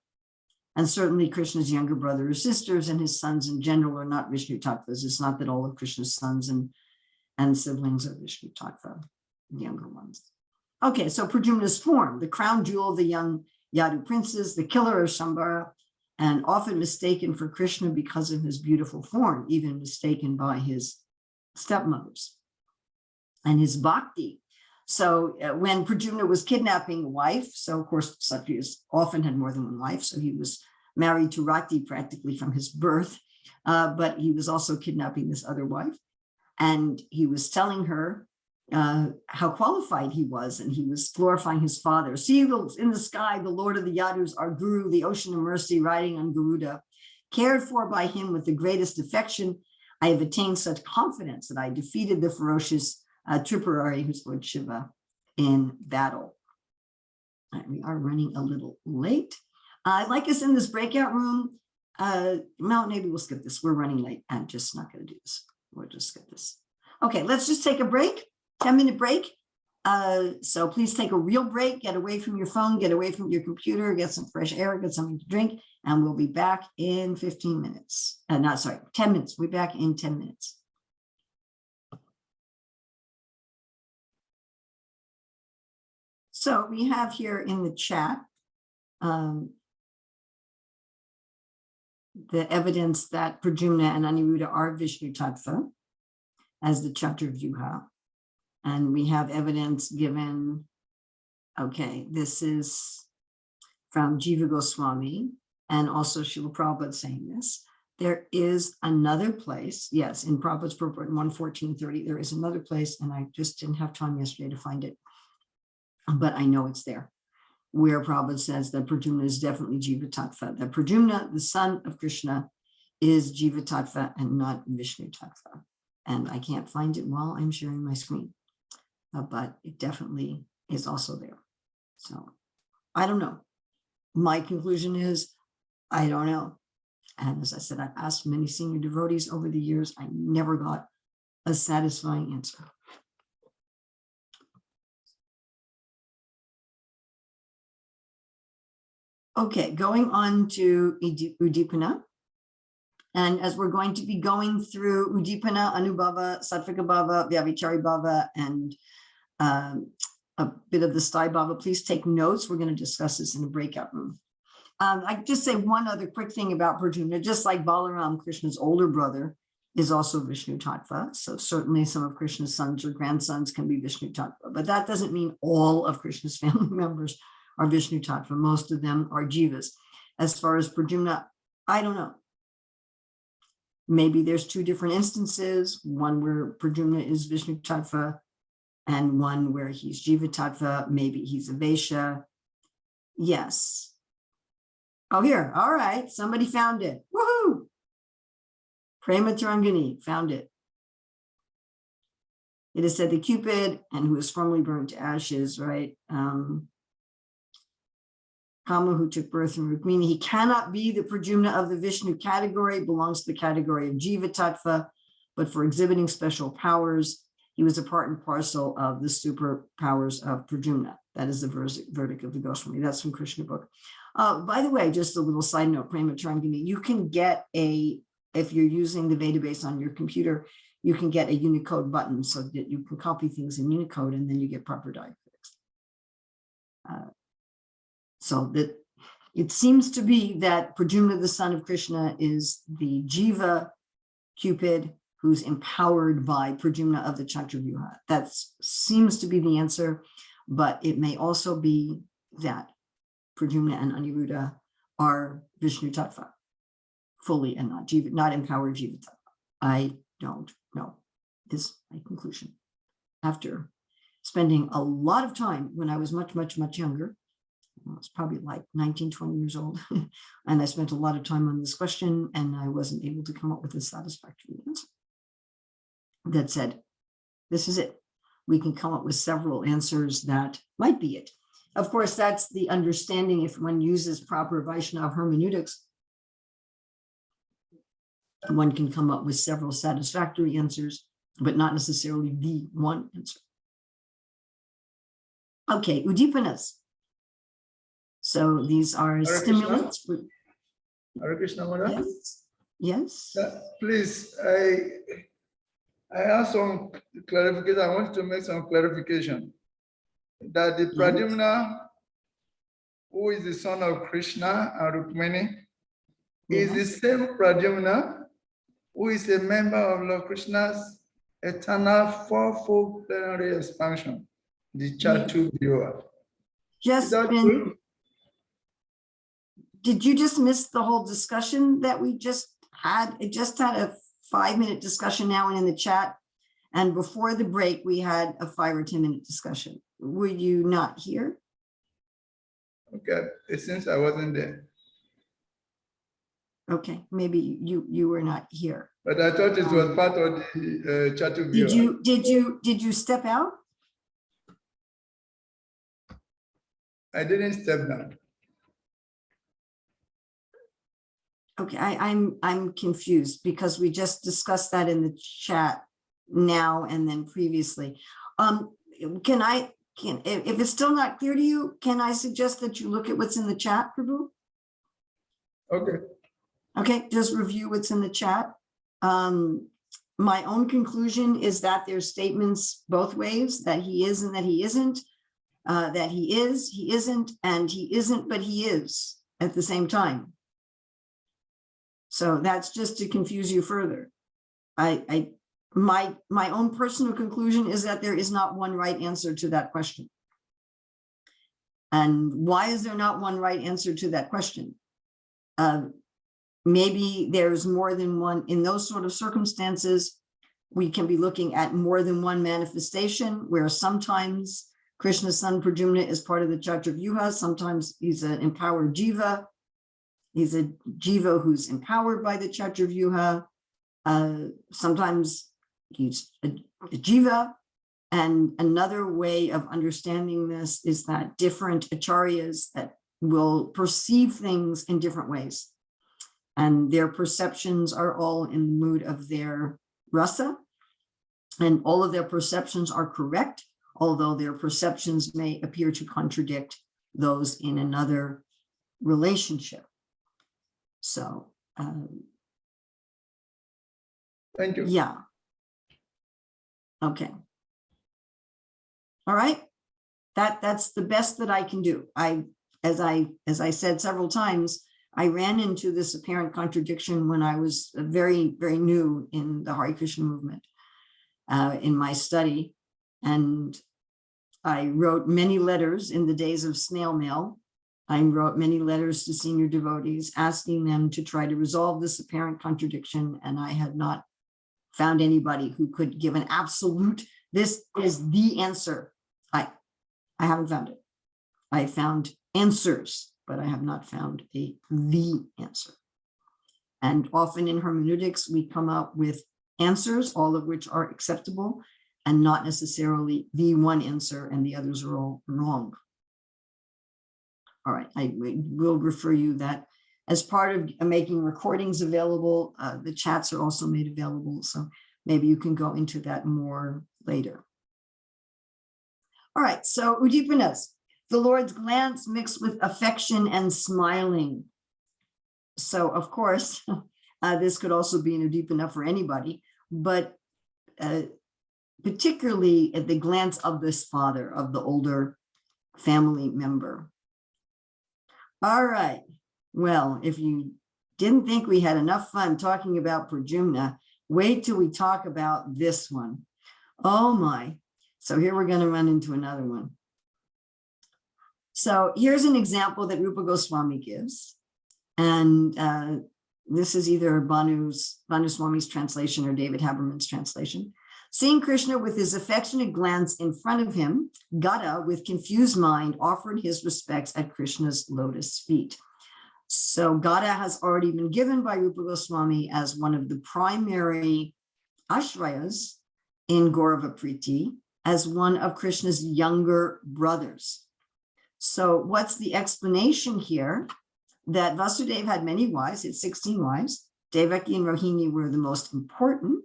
And certainly Krishna's younger brother or sisters and his sons in general are not Vishnu Tattvas. It's not that all of Krishna's sons and siblings are Vishnu Tattva, younger ones. Okay, so Prajumna's form, the crown jewel of the young Yadu princes, the killer of Shambhara, and often mistaken for Krishna because of his beautiful form, even mistaken by his stepmothers, and his bhakti. So when Prajumna was kidnapping a wife, so of course Satyas often had more than one wife, so he was married to Rati practically from his birth, but he was also kidnapping this other wife, and he was telling her how qualified he was, and he was glorifying his father. See in the sky, the Lord of the Yadus, our Guru, the ocean of mercy, riding on Garuda, cared for by him with the greatest affection. I have attained such confidence that I defeated the ferocious Tripurari, who's Lord Shiva, in battle. We are running a little late. I'd like us in this breakout room. Maybe we'll skip this. We're running late. I'm just not going to do this. We'll just skip this. Okay, let's just take a break, 10-minute break. So please take a real break, get away from your phone, get away from your computer, get some fresh air, get something to drink, and we'll be back in 15 minutes. 10 minutes. We'll be back in 10 minutes. So we have here in the chat the evidence that Prajumna and Aniruddha are Vishnu Tattva as the chapter of Vyuha. And we have evidence given, okay, this is from Jiva Goswami and also Srila Prabhupada saying this. There is another place, yes, in Prabhupada's purport in 11430, there is another place, and I just didn't have time yesterday to find it, but I know it's there, where Prabhupada says that Prajumna is definitely Jiva Tattva, that Prajumna, the son of Krishna, is Jiva Tattva and not Vishnu Tattva. And I can't find it while I'm sharing my screen, but it definitely is also there. So I don't know. My conclusion is, I don't know. And as I said, I've asked many senior devotees over the years. I never got a satisfying answer. Okay, going on to Udipana. And as we're going to be going through Udipana, Anubhava, Sattvika Bhava, Vyavichari Bhava, and a bit of the Sthai Bhava, please take notes. We're going to discuss this in a breakout room. I just say one other quick thing about Prajumna. Just like Balaram, Krishna's older brother, is also Vishnu Tattva. So certainly some of Krishna's sons or grandsons can be Vishnu Tattva, but that doesn't mean all of Krishna's family members are Vishnu Tattva. Most of them are Jivas. As far as Prajumna, I don't know. Maybe there's two different instances, one where Prajumna is Vishnu Tattva and one where he's Jiva Tattva. Maybe he's a Vaishya. Yes. Oh, here. All right. Somebody found it. Woohoo. Prema Tarangani found it. It is said the Cupid, and who was formerly burned to ashes, right? Kama, who took birth from Rukmini, he cannot be the Prajumna of the Vishnu category, belongs to the category of Jiva Tattva, but for exhibiting special powers, he was a part and parcel of the superpowers of Prajumna. That is the verdict of the Goswami. That's from Krishna book. By the way, just a little side note, Prema Tarangani, you can get if you're using the database on your computer, you can get a Unicode button so that you can copy things in Unicode and then you get proper diacritics. So that it seems to be that Prajumna, the son of Krishna, is the Jiva Cupid who's empowered by Prajumna of the Chaturvyuha. That seems to be the answer, but it may also be that Prajumna and Aniruddha are Vishnu Tattva, fully and not Jiva, not empowered Jiva Tattva. I don't know. Is my conclusion. After spending a lot of time when I was much, much, much younger, I was probably like 19, 20 years old, and I spent a lot of time on this question, and I wasn't able to come up with a satisfactory answer that said, this is it. We can come up with several answers that might be it. Of course, that's the understanding if one uses proper Vaishnava hermeneutics. One can come up with several satisfactory answers, but not necessarily the one answer. Okay, udipanas. So these are Hare Krishna. stimulants. Hare Krishna, Mother. Yes, yes. Please, I have some clarification. I want to make some clarification that the Prajuna, who is the son of Krishna and Rukmini, is the same Prajuna who is a member of Lord Krishna's eternal fourfold plenary expansion, the Chatu Viewer. Just been, did you just miss the whole discussion that we just had? It just had a 5-minute discussion now and in the chat. And before the break, we had a 5 or 10-minute discussion. Were you not here? Okay, since I wasn't there. Okay, maybe you were not here. But I thought it was part of the Chatu Viewer. Did you step out? I didn't step down. Okay, I'm confused because we just discussed that in the chat now and then previously. If it's still not clear to you, can I suggest that you look at what's in the chat, Prabhu? Okay. Okay, just review what's in the chat. My own conclusion is that there's statements both ways, that he is and that he isn't, that he is, he isn't, and he isn't, but he is at the same time. So that's just to confuse you further. My own personal conclusion is that there is not one right answer to that question. And why is there not one right answer to that question? Maybe there's more than one. In those sort of circumstances, we can be looking at more than one manifestation, where sometimes Krishna's son Prajumna is part of the Chaturvyuha, sometimes he's an empowered jiva. He's a jiva who's empowered by the Chaturvyuha. Sometimes he's a jiva. And another way of understanding this is that different acharyas that will perceive things in different ways. And their perceptions are all in the mood of their rasa. And all of their perceptions are correct, although their perceptions may appear to contradict those in another relationship. So, Thank you. yeah. Okay. All right. That's the best that I can do. As I said several times, I ran into this apparent contradiction when I was very, very new in the Hare Krishna movement in my study. And I wrote many letters in the days of snail mail. I wrote many letters to senior devotees asking them to try to resolve this apparent contradiction. And I had not found anybody who could give an absolute, this is the answer. I haven't found it. I found answers, but I have not found the answer. And often in hermeneutics, we come up with answers, all of which are acceptable, and not necessarily the one answer, and the others are all wrong. All right, I will refer you that as part of making recordings available, the chats are also made available, so maybe you can go into that more later. All right, so udipanas, the Lord's glance mixed with affection and smiling. So of course, this could also be an udipana for anybody, but particularly at the glance of this father, of the older family member. All right, well, if you didn't think we had enough fun talking about Prajumna, wait till we talk about this one. Oh my. So here we're going to run into another one. So here's an example that Rupa Goswami gives. And this is either Bhanu Swami's translation or David Haberman's translation. Seeing Krishna with his affectionate glance in front of him, Gada, with confused mind, offered his respects at Krishna's lotus feet. So Gada has already been given by Rupa Goswami as one of the primary ashrayas in Gaurava Priti, as one of Krishna's younger brothers. So what's the explanation here? That Vasudeva had many wives, it's 16 wives. Devaki and Rohini were the most important.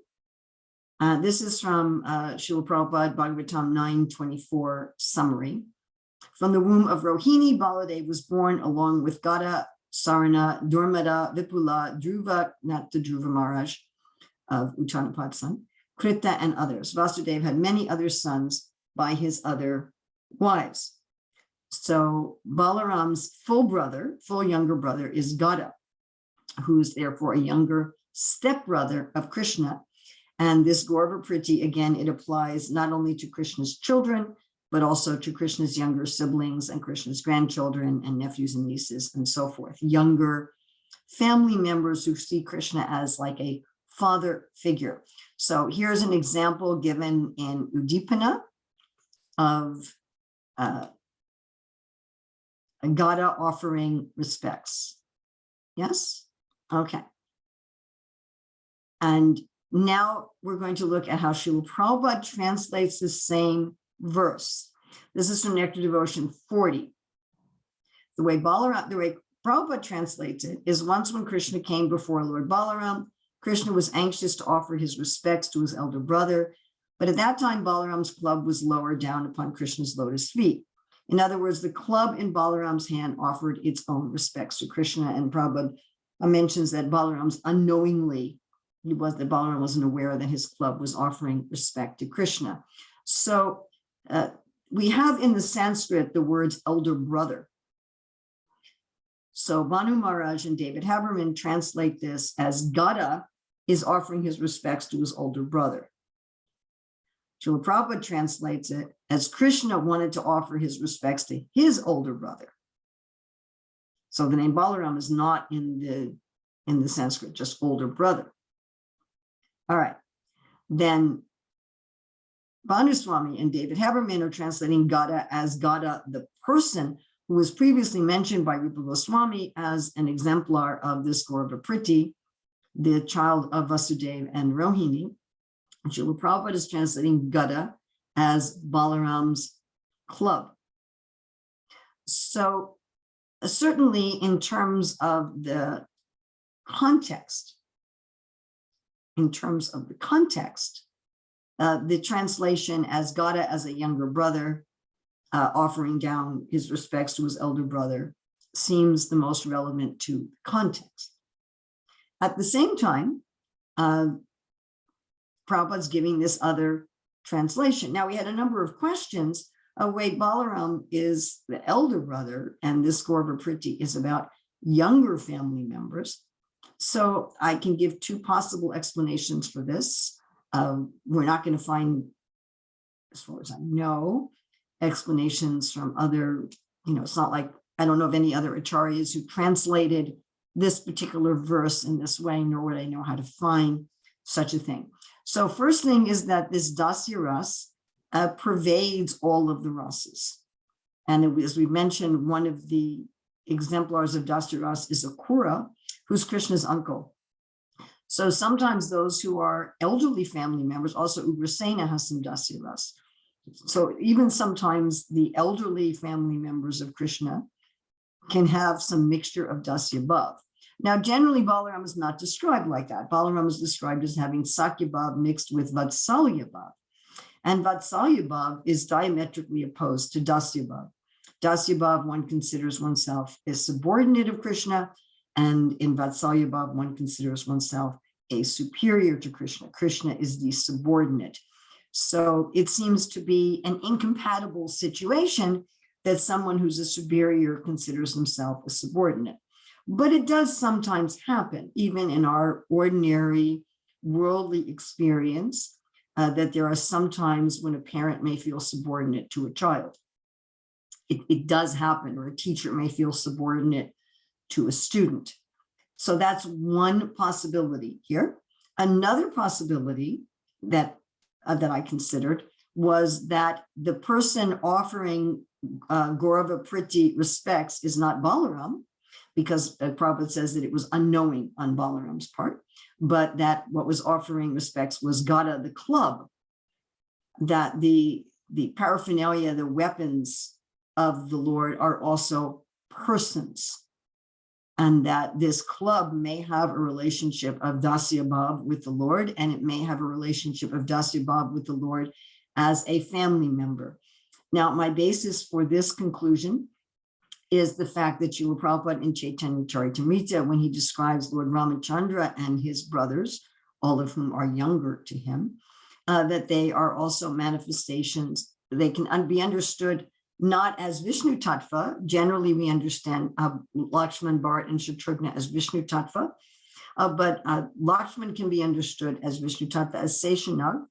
This is from Srila Prabhupada, Bhagavatam 9:24 summary. From the womb of Rohini, Baladev was born along with Gada, Sarana, Durmada, Vipula, Dhruva, not the Dhruva Maharaj of Uttanapad's son, Krita, and others. Vasudeva had many other sons by his other wives. So Balaram's full younger brother is Gada, who's therefore a younger stepbrother of Krishna. And this Gaurava Priti, again, it applies not only to Krishna's children, but also to Krishna's younger siblings and Krishna's grandchildren and nephews and nieces and so forth. Younger family members who see Krishna as like a father figure. So here's an example given in Udipana of Gada offering respects. Yes? Okay. And now we're going to look at how Srila Prabhupada translates the same verse. This is from Nectar of Devotion 40. The way Prabhupada translates it is, once when Krishna came before Lord Balaram, Krishna was anxious to offer his respects to his elder brother, but at that time Balaram's club was lowered down upon Krishna's lotus feet. In other words, the club in Balaram's hand offered its own respects to Krishna, and Prabhupada mentions that Balaram's unknowingly, Balaram wasn't aware that his club was offering respect to Krishna. So we have in the Sanskrit the words elder brother. So Banu Maharaj and David Haberman translate this as Gada is offering his respects to his older brother. Srila Prabhupada translates it as Krishna wanted to offer his respects to his older brother. So the name Balaram is not in the Sanskrit, just older brother. All right, then Banuswami and David Haberman are translating Gada as Gada, the person who was previously mentioned by Rupa Goswami as an exemplar of this Gaurava Priti, the child of Vasudeva and Rohini. Srila Prabhupada is translating Gada as Balaram's club. So certainly in terms of the context, the translation as Gada as a younger brother, offering down his respects to his elder brother, seems the most relevant to context. At the same time, Prabhupada's giving this other translation. Now, we had a number of questions. Wait, Balaram is the elder brother, and this Gaurava Priti is about younger family members. So I can give two possible explanations for this. We're not going to find, as far as I know, explanations from other, it's not like, I don't know of any other acharyas who translated this particular verse in this way, nor would I know how to find such a thing. So first thing is that this Dasya Ras pervades all of the rasas. And as we mentioned, one of the exemplars of Dasya Ras is Akura, who's Krishna's uncle. So sometimes those who are elderly family members, also Ugrasena has some Dasya Ras. So even sometimes the elderly family members of Krishna can have some mixture of Dasya Bhav. Now, generally, Balaram is not described like that. Balaram is described as having Sakya Bhav mixed with Vatsalya Bhav. And Vatsalya Bhav is diametrically opposed to Dasya Bhav. Dasya Bhav, one considers oneself a subordinate of Krishna, and in Vatsalya Bhav, one considers oneself a superior to Krishna. Krishna is the subordinate. So it seems to be an incompatible situation that someone who's a superior considers himself a subordinate. But it does sometimes happen, even in our ordinary worldly experience, that there are some times when a parent may feel subordinate to a child. It does happen, or a teacher may feel subordinate to a student. So that's one possibility here. Another possibility that I considered was that the person offering Gaurava Priti respects is not Balaram, because Prabhupada says that it was unknowing on Balaram's part, but that what was offering respects was Gada, the club, that the paraphernalia, the weapons of the Lord are also persons, and that this club may have a relationship of Dasya Bhav with the Lord, and it may have a relationship of Dasya Bhav with the Lord as a family member. Now, my basis for this conclusion is the fact that Srila Prabhupada in Chaitanya Charitamrita, when he describes Lord Ramachandra and his brothers, all of whom are younger to him, that they are also manifestations. They can be understood not as Vishnu Tattva. Generally, we understand Lakshman, Bharat, and Shatrughna as Vishnu Tattva, but Lakshman can be understood as Vishnu Tattva, as Seshanag,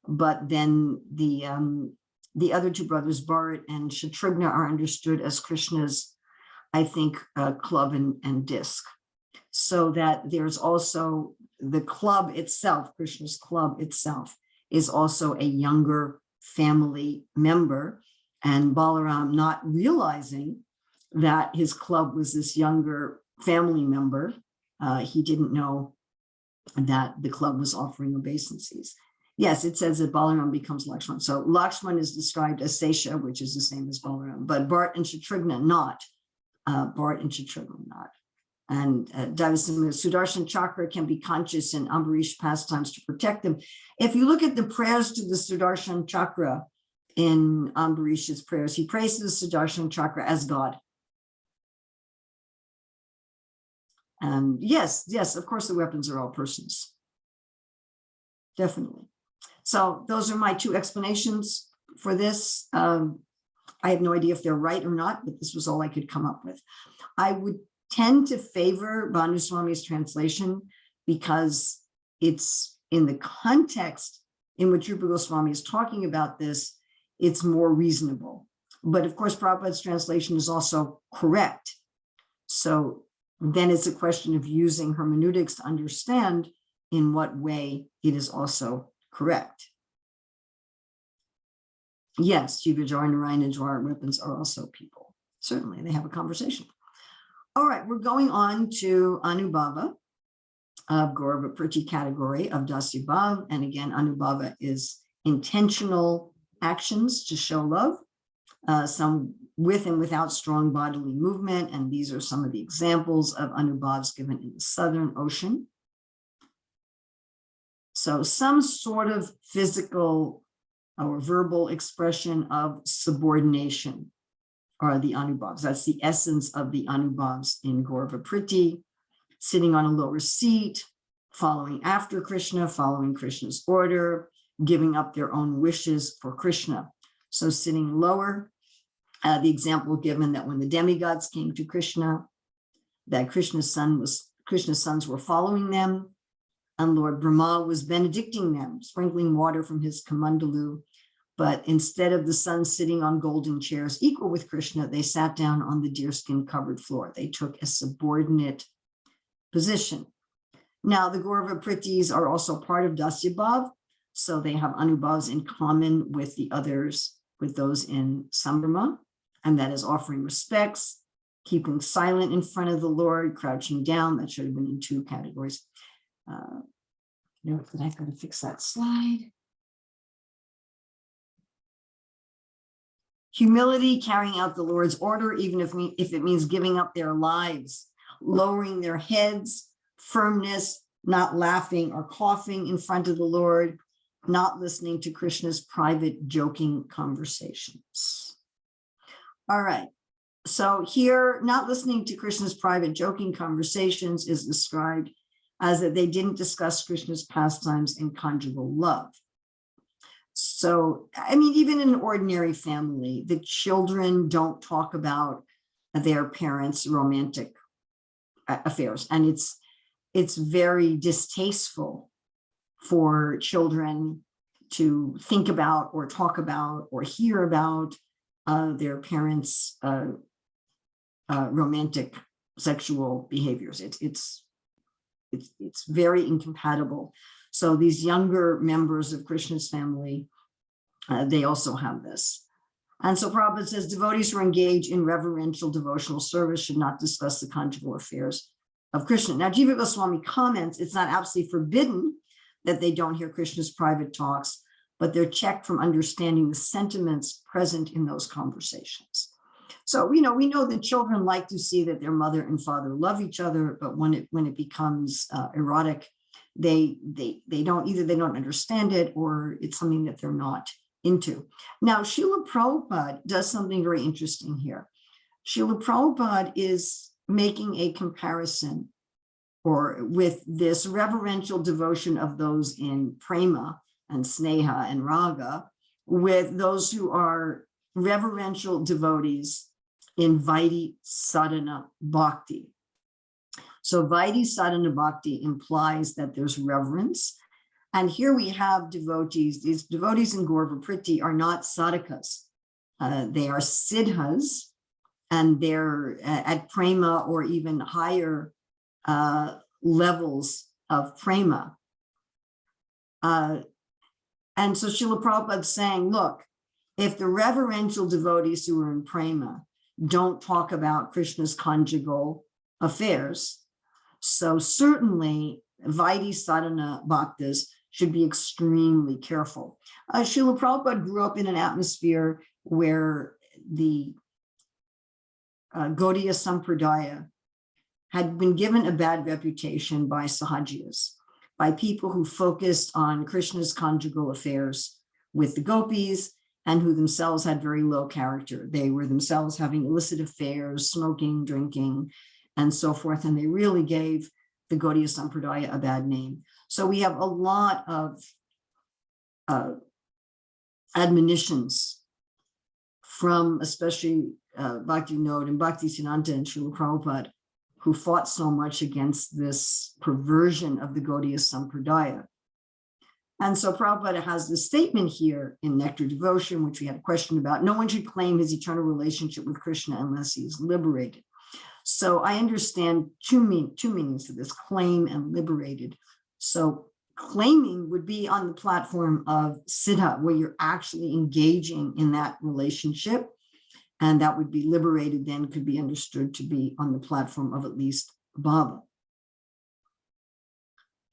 but then the other two brothers, Bharat and Shatrughna, are understood as Krishna's, I think, club and disc. So that there's also the club itself, Krishna's club itself, is also a younger family member. And Balaram, not realizing that his club was this younger family member, he didn't know that the club was offering obeisances. Yes, it says that Balaram becomes Lakshman. So Lakshman is described as Sesha, which is the same as Balaram, but Bharat and Shatrughna not. Bharat and Shatrughna not. And Sudarshan Chakra can be conscious in Ambarish pastimes to protect them. If you look at the prayers to the Sudarshan Chakra in Ambarish's prayers, he praises the Sudarshan Chakra as God. And yes, of course, the weapons are all persons. Definitely. So those are my two explanations for this. I have no idea if they're right or not, but this was all I could come up with. I would tend to favor Bhanu Swami's translation because it's in the context in which Rupa Goswami is talking about this, it's more reasonable. But of course, Prabhupada's translation is also correct. So then it's a question of using hermeneutics to understand in what way it is also correct. Yes, Jiva Jar, Narayana Jar weapons are also people. Certainly, they have a conversation. All right, we're going on to Anubhava of Gaurava Priti category of Dasya Bhav. And again, Anubhava is intentional actions to show love, some with and without strong bodily movement. And these are some of the examples of Anubhavs given in the Southern Ocean. So some sort of physical or verbal expression of subordination are the Anubhavs. That's the essence of the Anubhavs in Gaurava Priti, sitting on a lower seat, following after Krishna, following Krishna's order, giving up their own wishes for Krishna. So sitting lower, the example given that when the demigods came to Krishna, that Krishna's sons were following them, and Lord Brahma was benedicting them, sprinkling water from his kamandalu. But instead of the sons sitting on golden chairs equal with Krishna, they sat down on the deerskin covered floor. They took a subordinate position. Now, the Gaurava Pritis are also part of Dasya Bhav, so they have Anubhavs in common with the others, with those in Sambhrama, and that is offering respects, keeping silent in front of the Lord, crouching down. That should have been in two categories. Note that I've got to fix that slide. Humility, carrying out the Lord's order, even if it means giving up their lives, lowering their heads, firmness, not laughing or coughing in front of the Lord, not listening to Krishna's private joking conversations. All right. So here, not listening to Krishna's private joking conversations is described as that they didn't discuss Krishna's pastimes in conjugal love. So, I mean, even in an ordinary family, the children don't talk about their parents' romantic affairs. And it's very distasteful for children to think about or talk about or hear about their parents' romantic sexual behaviors. It's very incompatible. So these younger members of Krishna's family, they also have this. And so Prabhupada says devotees who engage in reverential devotional service should not discuss the conjugal affairs of Krishna. Now, Jiva Goswami comments, it's not absolutely forbidden that they don't hear Krishna's private talks, but they're checked from understanding the sentiments present in those conversations. So, we know that children like to see that their mother and father love each other, but when it becomes erotic, they don't understand it, or it's something that they're not into. Now, Srila Prabhupada does something very interesting here. Srila Prabhupada is making a comparison with this reverential devotion of those in prema and sneha and raga with those who are reverential devotees in Vaidhi Sadhana Bhakti. So Vaidhi Sadhana Bhakti implies that there's reverence. And here we have devotees. These devotees in Gaura Priti are not sadhakas. They are siddhas, and they're at prema or even higher levels of prema. And so Srila Prabhupada is saying, look, if the reverential devotees who are in prema don't talk about Krishna's conjugal affairs, so certainly Vaidhi Sadhana Bhaktas should be extremely careful. Srila Prabhupada grew up in an atmosphere where the Gaudiya Sampradaya had been given a bad reputation by Sahajiyas, by people who focused on Krishna's conjugal affairs with the gopis and who themselves had very low character. They were themselves having illicit affairs, smoking, drinking, and so forth, and they really gave the Gaudiya Sampradaya a bad name. So we have a lot of admonitions from especially Bhakti Nod and Bhakti Siddhanta and Srila Prabhupada, who fought so much against this perversion of the Gaudiya Sampradaya. And so Prabhupada has this statement here in Nectar of Devotion, which we had a question about: no one should claim his eternal relationship with Krishna unless he is liberated. So I understand two meanings to this: claim and liberated. So claiming would be on the platform of siddha, where you're actually engaging in that relationship. And that would be liberated, then could be understood to be on the platform of at least bhava.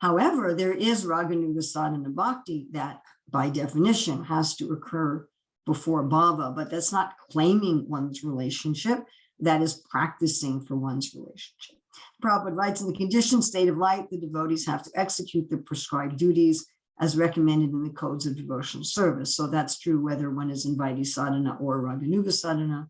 However, there is Raganduga Sadhana Bhakti that by definition has to occur before bhava, but that's not claiming one's relationship, that is practicing for one's relationship. Prabhupada writes, in the conditioned state of life, the devotees have to execute the prescribed duties as recommended in the codes of devotional service. So that's true whether one is in Vaidhi Sadhana or Raganduga Sadhana.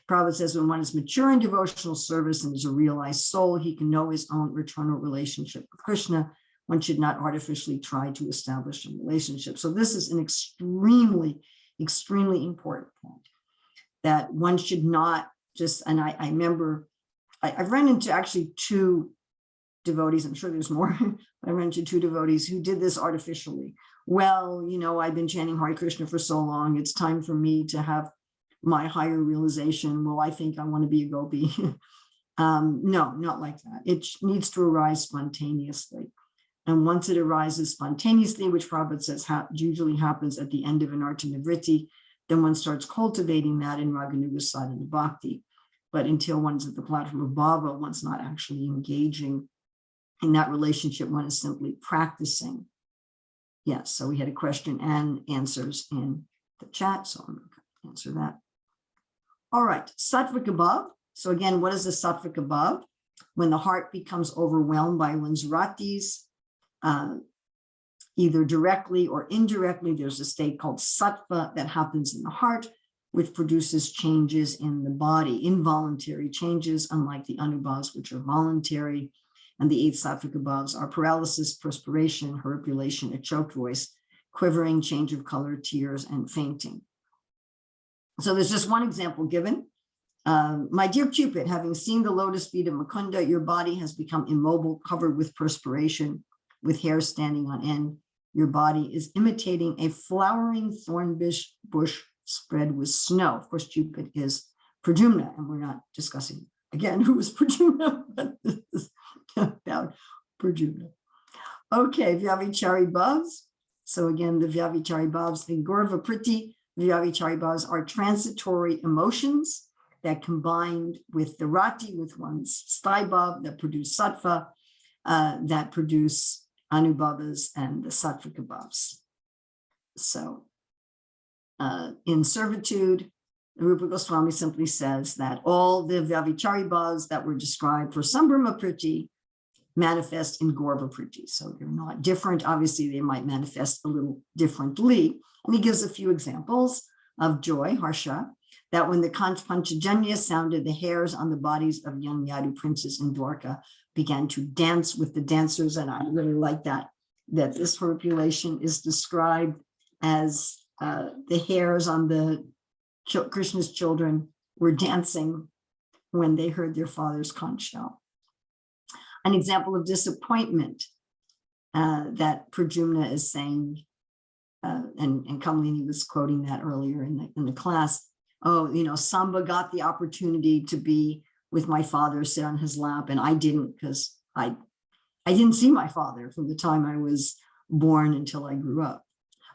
Prabhupada says when one is mature in devotional service and is a realized soul, he can know his own eternal relationship with Krishna. One should not artificially try to establish a relationship. So this is an extremely, extremely important point, that one should not just, and I remember, I've run into actually two devotees, I'm sure there's more, I ran into two devotees who did this artificially. Well, I've been chanting Hare Krishna for so long, it's time for me to have my higher realization. Well, I think I want to be a gopi. No, not like that. It needs to arise spontaneously. And once it arises spontaneously, which Prabhupada says usually happens at the end of an artha-nivritti, then one starts cultivating that in Raganduga Sadhana Bhakti. But until one's at the platform of bhava, one's not actually engaging in that relationship, one is simply practicing. Yes, so we had a question and answers in the chat, so I'm going to answer that. All right, sattvic above. So again, what is the sattvic above? When the heart becomes overwhelmed by one's ratis, either directly or indirectly, there's a state called sattva that happens in the heart, which produces changes in the body, involuntary changes, unlike the anubhavas, which are voluntary. And the 8 sattvic abhavas are paralysis, perspiration, herpulation, a choked voice, quivering, change of color, tears, and fainting. So there's just one example given. My dear Cupid, having seen the lotus feet of Mukunda, your body has become immobile, covered with perspiration, with hair standing on end. Your body is imitating a flowering thorn bush spread with snow. Of course, Cupid is Prajuna, and we're not discussing again who is Prajuna, but this is about Prajuna. Okay, Vyavichari Bhavs. So again, the Vyavichari Bhavs in Gaura Priti, Vyavichari Bhavs are transitory emotions that combined with the rati, with one's sthai bhav, that produce sattva, that produce anubhavas and the sattvika bhavs. So in servitude, Rupa Goswami simply says that all the Vyavicharibhas that were described for Sambrahma Priti manifest in Gaurava Priti. So they're not different. Obviously, they might manifest a little differently. And he gives a few examples of joy, harsha, that when the Panchajanya sounded, the hairs on the bodies of young Yadu princes in Dwarka began to dance with the dancers. And I really like that this formulation is described as the hairs on the Krishna's children were dancing when they heard their father's conch shell. An example of disappointment that Prajumna is saying, and Kamalini was quoting that earlier in the class. Oh, Samba got the opportunity to be with my father, sit on his lap, and I didn't, because I didn't see my father from the time I was born until I grew up.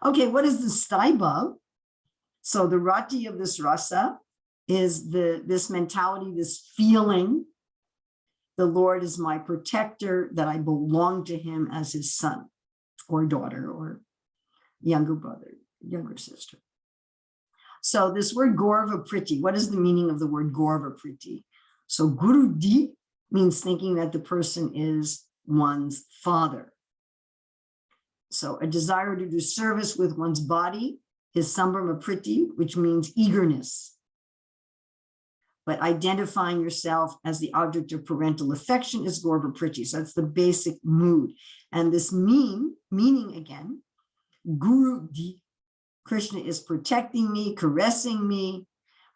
Okay, what is the staibhav? So the rati of this rasa is this mentality, this feeling, the Lord is my protector, that I belong to him as his son or daughter or younger brother, younger sister. So this word Gaurava Priti, what is the meaning of the word Gaurava Priti? So Guru Di means thinking that the person is one's father. So a desire to do service with one's body is Sambrahma Priti, which means eagerness. But identifying yourself as the object of parental affection is Gaurava Priti. So that's the basic mood. And this meaning again, Guru Di, Krishna is protecting me, caressing me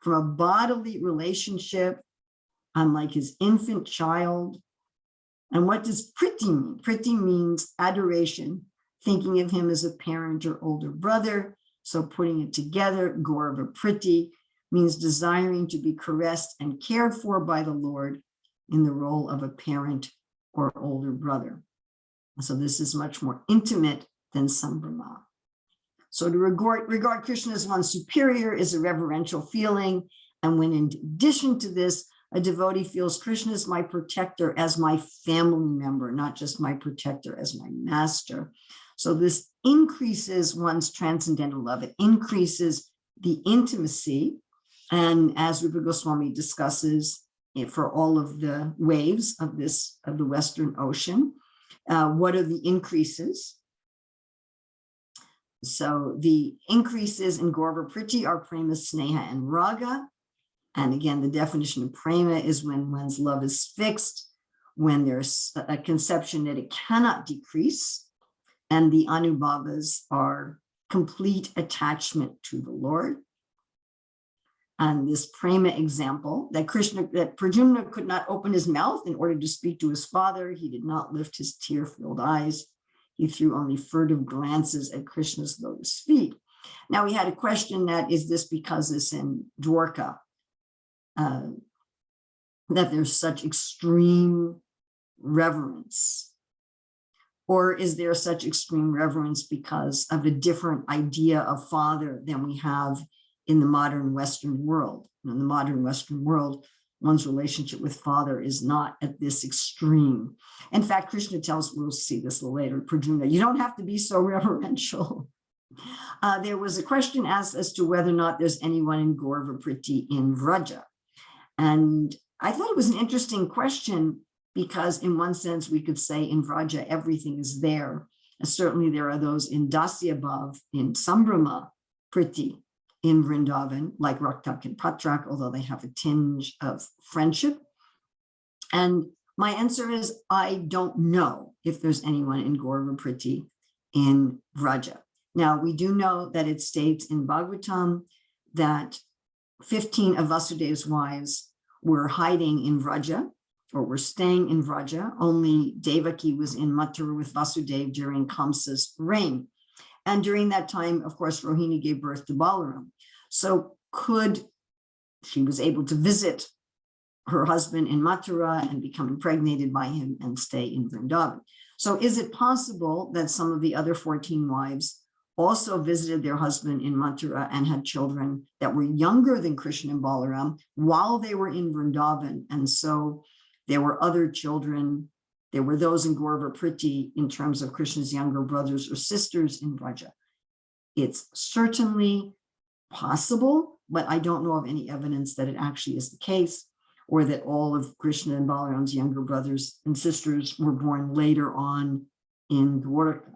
from a bodily relationship. I'm like his infant child. And what does Priti mean? Priti means adoration, thinking of him as a parent or older brother. So putting it together, Gaurava Priti means desiring to be caressed and cared for by the Lord in the role of a parent or older brother. So this is much more intimate than Sambrahma. So to regard Krishna as one's superior is a reverential feeling. And when in addition to this, a devotee feels Krishna is my protector as my family member, not just my protector as my master. So this increases one's transcendental love. It increases the intimacy. And as Rupa Goswami discusses for all of the waves of the Western Ocean, what are the increases? So the increases in Gaurava Priti are prema, sneha, and raga. And again, the definition of prema is when one's love is fixed, when there's a conception that it cannot decrease. And the Anubhavas are complete attachment to the Lord. And this prema example, that Prajumna could not open his mouth in order to speak to his father. He did not lift his tear-filled eyes. He threw only furtive glances at Krishna's lotus feet. Now we had a question that, is this because it's in Dwarka, that there's such extreme reverence? Or is there such extreme reverence because of a different idea of father than we have in the modern Western world? In the modern Western world, one's relationship with father is not at this extreme. In fact, Krishna tells, we'll see this a little later, Prajumna, you don't have to be so reverential. There was a question asked as to whether or not there's anyone in Gaurava Priti in Vraja. And I thought it was an interesting question because in one sense we could say in Vraja everything is there. And certainly there are those in Dasya Bhav, in Sambrahma Priti, in Vrindavan, like Raktak and Patrak, although they have a tinge of friendship. And my answer is, I don't know if there's anyone in Gaurava Priti in Vraja. Now, we do know that it states in Bhagavatam that 15 of Vasudev's wives were hiding in Vraja, or were staying in Vraja. Only Devaki was in Mathura with Vasudev during Kamsa's reign. And during that time, of course, Rohini gave birth to Balaram. So she was able to visit her husband in Mathura and become impregnated by him and stay in Vrindavan. So is it possible that some of the other 14 wives also visited their husband in Mathura and had children that were younger than Krishna and Balaram while they were in Vrindavan? And so there were other children. There were those in Gaurava Priti in terms of Krishna's younger brothers or sisters in Vraja. It's certainly possible, but I don't know of any evidence that it actually is the case, or that all of Krishna and Balaram's younger brothers and sisters were born later on in Dwarka.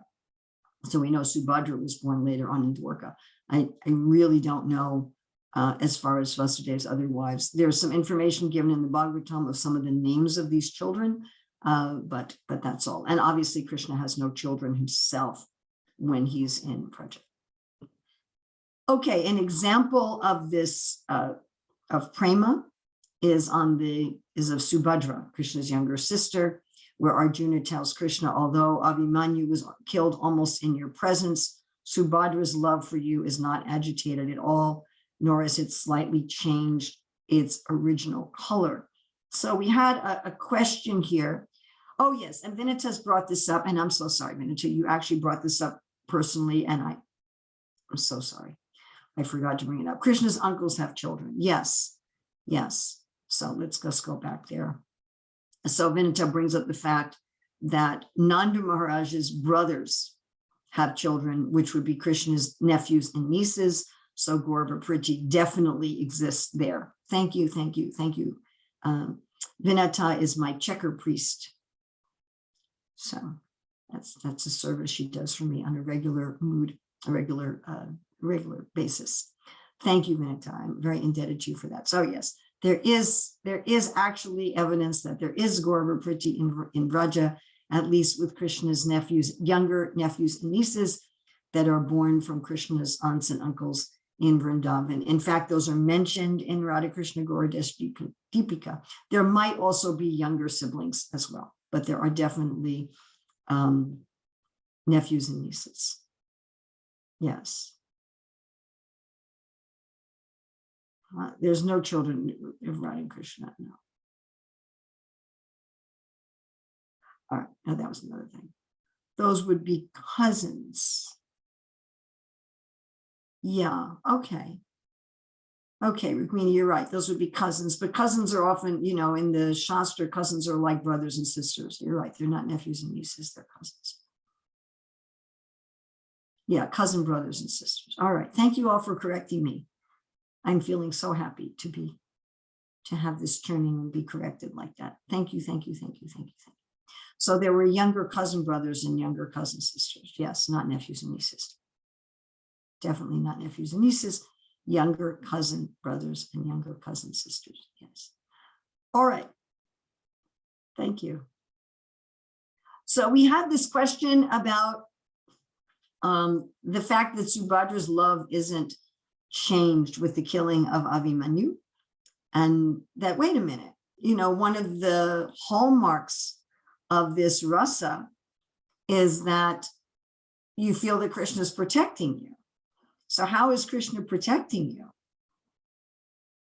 So we know Subhadra was born later on in Dwarka. I really don't know as far as Vasudev's other wives. There's some information given in the Bhagavatam of some of the names of these children, but that's all. And obviously Krishna has no children himself when he's in Praja. Okay, an example of this, of prema, is of Subhadra, Krishna's younger sister, where Arjuna tells Krishna, although Abhimanyu was killed almost in your presence, Subhadra's love for you is not agitated at all, nor is it slightly changed its original color. So we had a question here. Oh yes, and Vinita's brought this up, and I'm so sorry, Vinita, you actually brought this up personally, and I'm so sorry. I forgot to bring it up. Krishna's uncles have children. Yes, yes. So let's go back there. So Vinita brings up the fact that Nanda Maharaj's brothers have children, which would be Krishna's nephews and nieces. So Gaurava Priti definitely exists there. Thank you, thank you, thank you. Vinita is my checker priest. So that's a service she does for me on a regular basis. Thank you, Vinita. I'm very indebted to you for that. So yes, there is actually evidence that there is Gaurava Priti in Vraja, at least with Krishna's nephews, younger nephews and nieces that are born from Krishna's aunts and uncles in Vrindavan. In fact, those are mentioned in Radha Krishna Gauradesh Deepika. There might also be younger siblings as well, but there are definitely nephews and nieces. Yes. There's no children of Radha Krishna, no. All right, now that was another thing. Those would be cousins. Yeah, okay. Okay, Rukmini, you're right. Those would be cousins, but cousins are often, you know, in the Shastra, cousins are like brothers and sisters. You're right, they're not nephews and nieces, they're cousins. Yeah, cousin brothers and sisters. All right, thank you all for correcting me. I'm feeling so happy to have this turning and be corrected like that. Thank you, thank you, thank you, thank you, thank you. So there were younger cousin brothers and younger cousin sisters. Yes, not nephews and nieces. Definitely not nephews and nieces, younger cousin brothers and younger cousin sisters. Yes. All right. Thank you. So we had this question about the fact that Subhadra's love isn't changed with the killing of Abhimanyu, and that, wait a minute, you know, one of the hallmarks of this rasa is that you feel that Krishna is protecting you. So how is Krishna protecting you?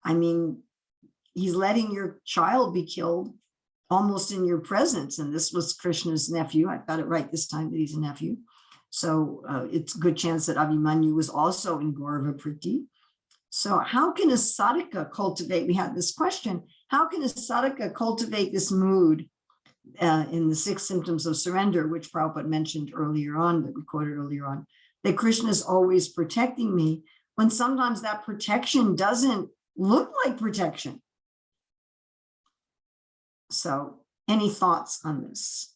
I mean, he's letting your child be killed almost in your presence, and this was Krishna's nephew. I got it right this time that he's a nephew. So it's a good chance that Abhimanyu was also in Gaurava Priti. So how can a sadhaka cultivate, we had this question, how can a sadhaka cultivate this mood in the 6 symptoms of surrender, which Prabhupada mentioned earlier on, that we quoted earlier on, that Krishna is always protecting me, when sometimes that protection doesn't look like protection. So any thoughts on this?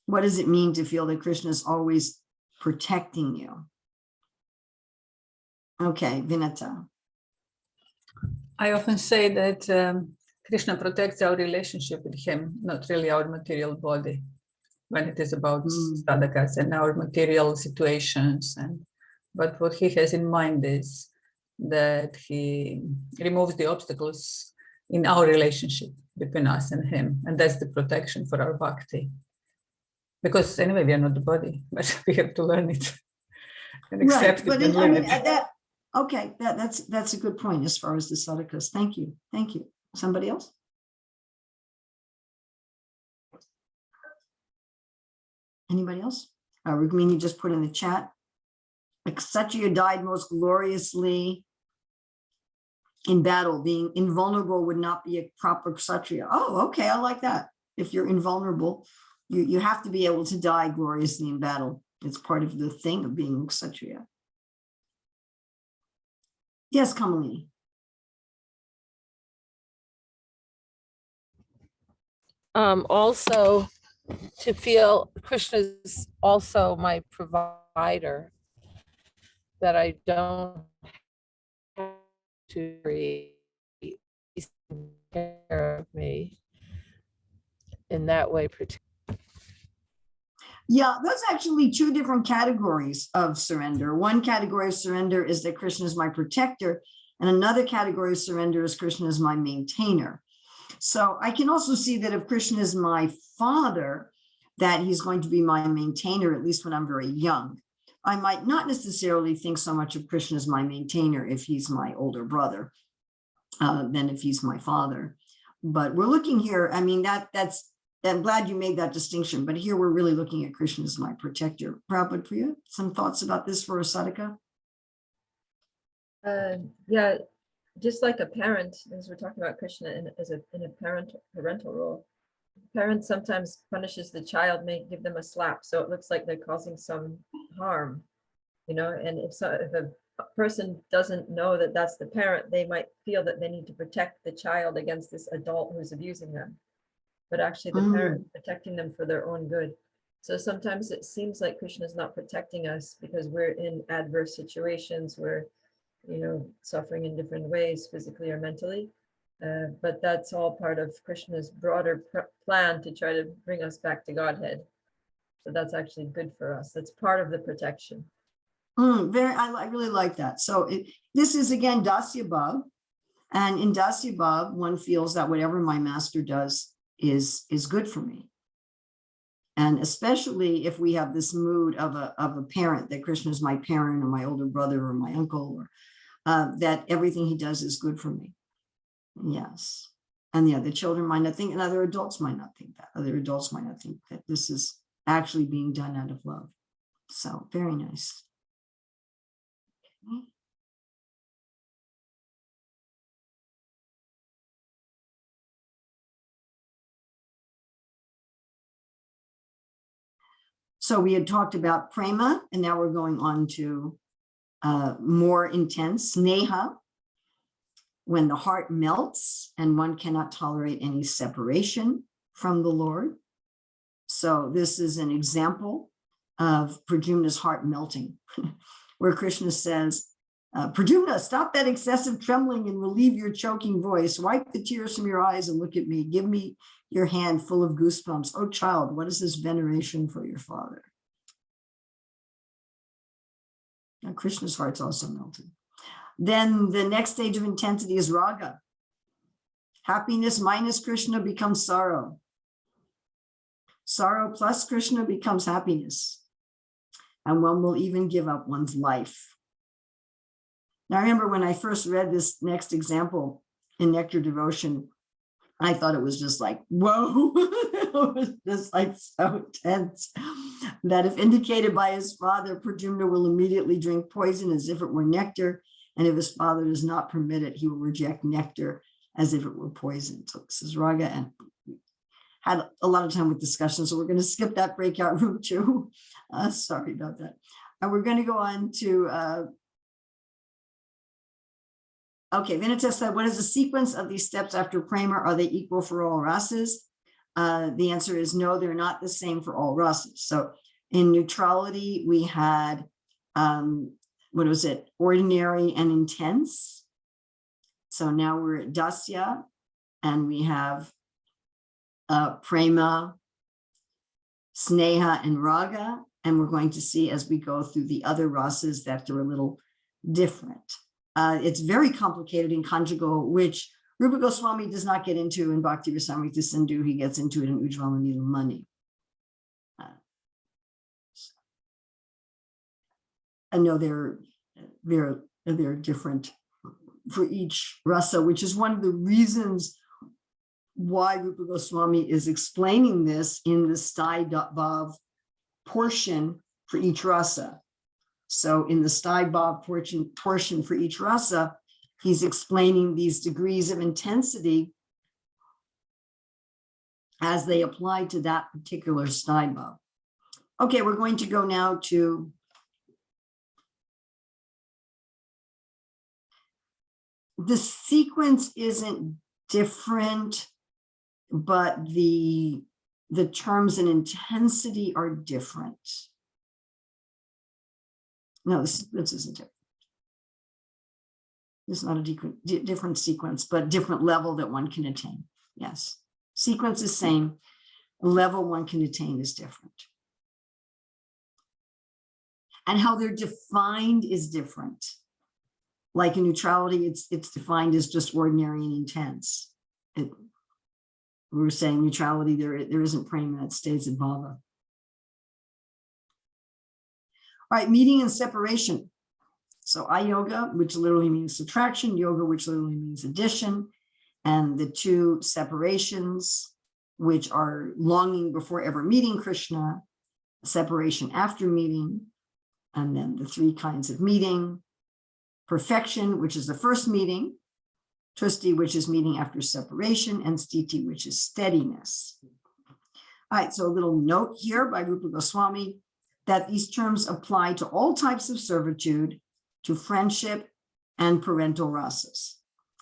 What does it mean to feel that Krishna is always protecting you? Okay, Vinata. I often say that Krishna protects our relationship with him, not really our material body, when it is about sadhakas and our material situations. But what he has in mind is that he removes the obstacles in our relationship between us and him. And that's the protection for our bhakti. Because anyway, we are not the body, but we have to learn it and accept right, it. But I mean, okay, that's a good point as far as the sadhakas. Thank you. Thank you. Somebody else? Anybody else? Rukmini just put in the chat. Kshatriya died most gloriously in battle. Being invulnerable would not be a proper Kshatriya. Oh, okay, I like that. If you're invulnerable, you have to be able to die gloriously in battle. It's part of the thing of being Kshatriya. Yes, Kamalini. Also, to feel Krishna is also my provider, that I don't have to worry, he's taking care of me in that way. Yeah, that's actually two different categories of surrender. One category of surrender is that Krishna is my protector, and another category of surrender is Krishna is my maintainer. So I can also see that if Krishna is my father, that he's going to be my maintainer, at least when I'm very young. I might not necessarily think so much of Krishna as my maintainer if he's my older brother than if he's my father. But we're looking here, I mean, I'm glad you made that distinction, but here we're really looking at Krishna as my protector. Prabhupada Priya, some thoughts about this for a sadhaka? Yeah, just like a parent, as we're talking about Krishna in a parental role, parent sometimes punishes the child, may give them a slap, so it looks like they're causing some harm, and if a person doesn't know that that's the parent, they might feel that they need to protect the child against this adult who's abusing them, but actually the parent is protecting them for their own good. So sometimes it seems like Krishna is not protecting us because we're in adverse situations, we're suffering in different ways, physically or mentally. But that's all part of Krishna's broader plan to try to bring us back to Godhead. So that's actually good for us. That's part of the protection. I really like that. So this is again Dasya Bhav, and in Dasya Bhav, one feels that whatever my master does is good for me. And especially if we have this mood of a parent, that Krishna is my parent or my older brother or my uncle, or that everything he does is good for me. Yes. And the other children might not think, and other adults might not think that. Other adults might not think that this is actually being done out of love. So very nice. Okay. So we had talked about prema, and now we're going on to more intense sneha, when the heart melts and one cannot tolerate any separation from the Lord. So this is an example of Prajumna's heart melting, where Krishna says, Prajumna, stop that excessive trembling and relieve your choking voice. Wipe the tears from your eyes and look at me. Give me your hand full of goosebumps. Oh, child, what is this veneration for your father? Now, Krishna's heart's also melted. Then the next stage of intensity is raga. Happiness minus Krishna becomes sorrow. Sorrow plus Krishna becomes happiness. And one will even give up one's life. Now, I remember when I first read this next example in Nectar of Devotion, I thought it was just like, whoa, it was just like so tense that if indicated by his father, Prajumna will immediately drink poison as if it were nectar. And if his father does not permit it, he will reject nectar as if it were poison. So this is raga, and had a lot of time with discussions. So we're going to skip that breakout room too. Sorry about that. And we're going to go on to, okay, Vinita said, what is the sequence of these steps after prema? Are they equal for all rasas? The answer is no, they're not the same for all rasas. So in neutrality, we had, what was it? Ordinary and intense. So now we're at Dasya, and we have prema, sneha, and raga. And we're going to see as we go through the other rasas that they're a little different. It's very complicated in conjugal, which Rupa Goswami does not get into in Bhakti Rasamrita Sindhu. He gets into it in Ujjvala Nilamani. I know they're different for each rasa, which is one of the reasons why Rupa Goswami is explaining this in the Stai Bhav portion for each rasa. So in the Stai Bhav portion for each rasa, he's explaining these degrees of intensity as they apply to that particular Stai Bhav. Okay, we're going to go now to the sequence isn't different, but the terms and intensity are different. No, this isn't different. It's not a different sequence, but different level that one can attain. Yes, sequence is same, level one can attain is different. And how they're defined is different. Like in neutrality, it's defined as just ordinary and intense. We were saying neutrality, there isn't prema, it stays at bhava. All right, meeting and separation. So ayoga, which literally means subtraction, yoga, which literally means addition, and the two separations, which are longing before ever meeting Krishna, separation after meeting, and then the three kinds of meeting, perfection, which is the first meeting, tusti, which is meeting after separation, and sthiti, which is steadiness. All right, so a little note here by Rupa Goswami that these terms apply to all types of servitude, to friendship and parental rasas.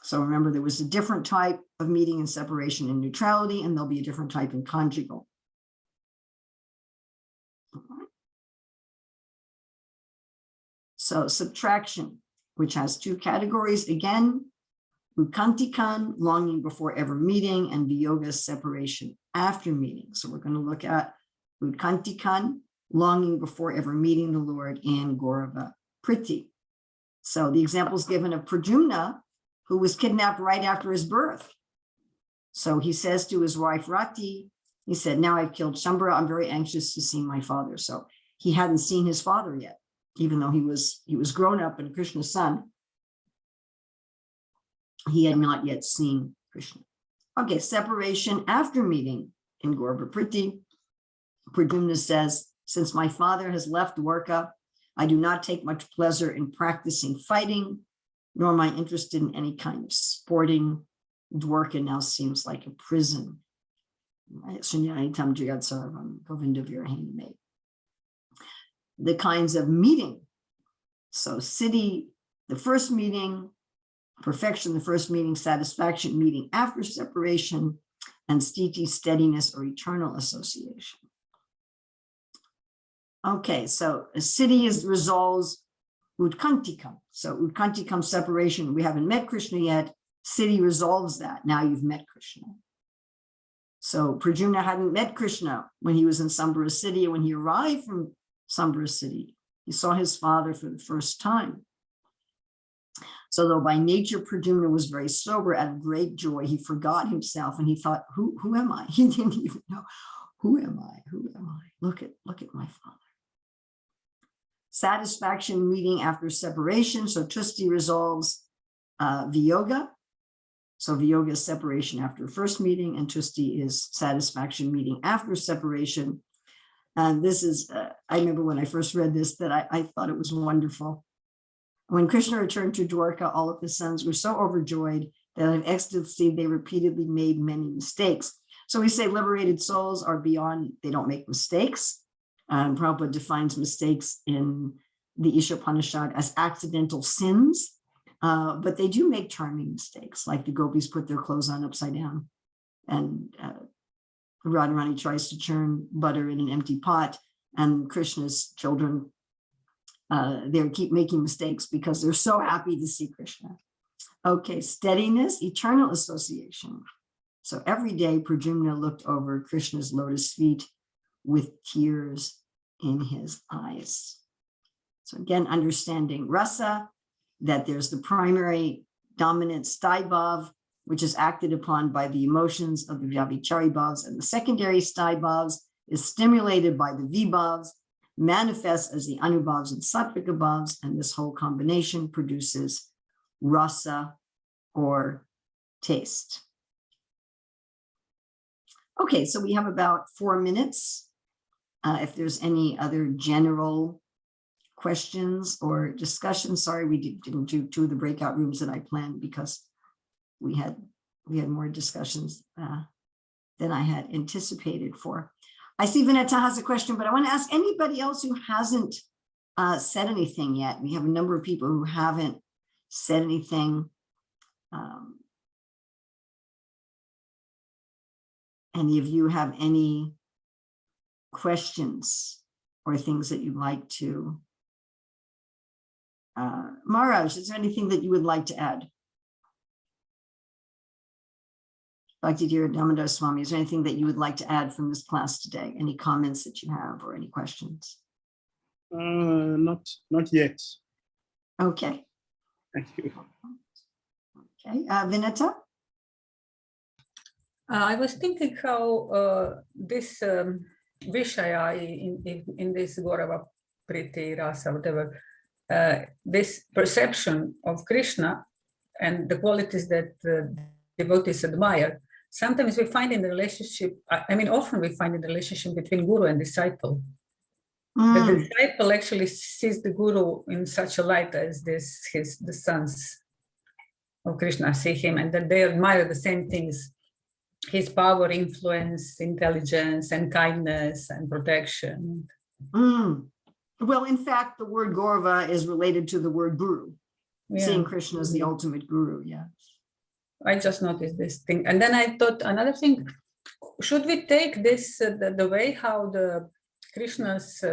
So remember, there was a different type of meeting and separation in neutrality, and there'll be a different type in conjugal. So subtraction, which has two categories. Again, ukantikan, longing before ever meeting, and viyoga, separation after meeting. So we're going to look at ukantikan, longing before ever meeting the Lord, and Gaurava Priti. So the examples given of Prajuna, who was kidnapped right after his birth. So he says to his wife Rati, he said, now I've killed Shambhara, I'm very anxious to see my father. So he hadn't seen his father yet, even though he was grown up and Krishna's son. He had not yet seen Krishna. Okay, separation after meeting in Gaurava Priti. Prajuna says, since my father has left Dwarka, I do not take much pleasure in practicing fighting, nor am I interested in any kind of sporting. Dwarka now seems like a prison. The kinds of meeting. So city, the first meeting, perfection, the first meeting, satisfaction, meeting after separation, and sthiti, steadiness or eternal association. Okay, so a city resolves utkantikam. So utkantikam, separation, we haven't met Krishna yet. City resolves that. Now you've met Krishna. So Prajuna hadn't met Krishna when he was in Sambhara city, and when he arrived from Sambhara city, he saw his father for the first time. So though by nature Prajuna was very sober, out of great joy, he forgot himself and he thought, who am I? He didn't even know, who am I? Who am I? Look at my father. Satisfaction, meeting after separation. So tusti resolves viyoga. So viyoga is separation after first meeting, and tusti is satisfaction, meeting after separation. And this is, I remember when I first read this, that I thought it was wonderful. When Krishna returned to Dwarka, all of his sons were so overjoyed that in ecstasy, they repeatedly made many mistakes. So we say liberated souls are beyond, they don't make mistakes. Prabhupada defines mistakes in the Ishopanishad as accidental sins, but they do make charming mistakes, like the gopis put their clothes on upside down, and Radharani tries to churn butter in an empty pot, and Krishna's children, they keep making mistakes because they're so happy to see Krishna. Okay, steadiness, eternal association. So every day Prajumna looked over Krishna's lotus feet with tears in his eyes. So again, understanding rasa, that there's the primary dominant sthai bhav, which is acted upon by the emotions of the vyabhichari bhavs, and the secondary sthai bhavs is stimulated by the vibhavs, manifests as the anubhavs and sattvika bhavs, and this whole combination produces rasa or taste. Okay, so we have about 4 minutes. If there's any other general questions or discussions, sorry, we didn't do 2 of the breakout rooms that I planned because we had more discussions than I had anticipated for. I see Vineta has a question, but I want to ask anybody else who hasn't said anything yet. We have a number of people who haven't said anything. Any of you have any questions or things that you'd like to? Maharaj, is there anything that you would like to add? Bhakti dear Damodar Swami, is there anything that you would like to add from this class today? Any comments that you have or any questions? Not yet. Okay. Thank you. Okay, Vineta? I was thinking how this Vishaya in this Gaurava Priti, Rasa, whatever, this perception of Krishna and the qualities that devotees admire, sometimes we find in the relationship, I mean, often we find in the relationship between guru and disciple. The disciple actually sees the guru in such a light as the sons of Krishna see him, and that they admire the same things: his power, influence, intelligence, and kindness and protection. Well, in fact, the word Gaurava is related to the word guru. Yeah. Seeing Krishna as the ultimate guru, yeah. I just noticed this thing. And then I thought another thing, should we take this, the way how the Krishna's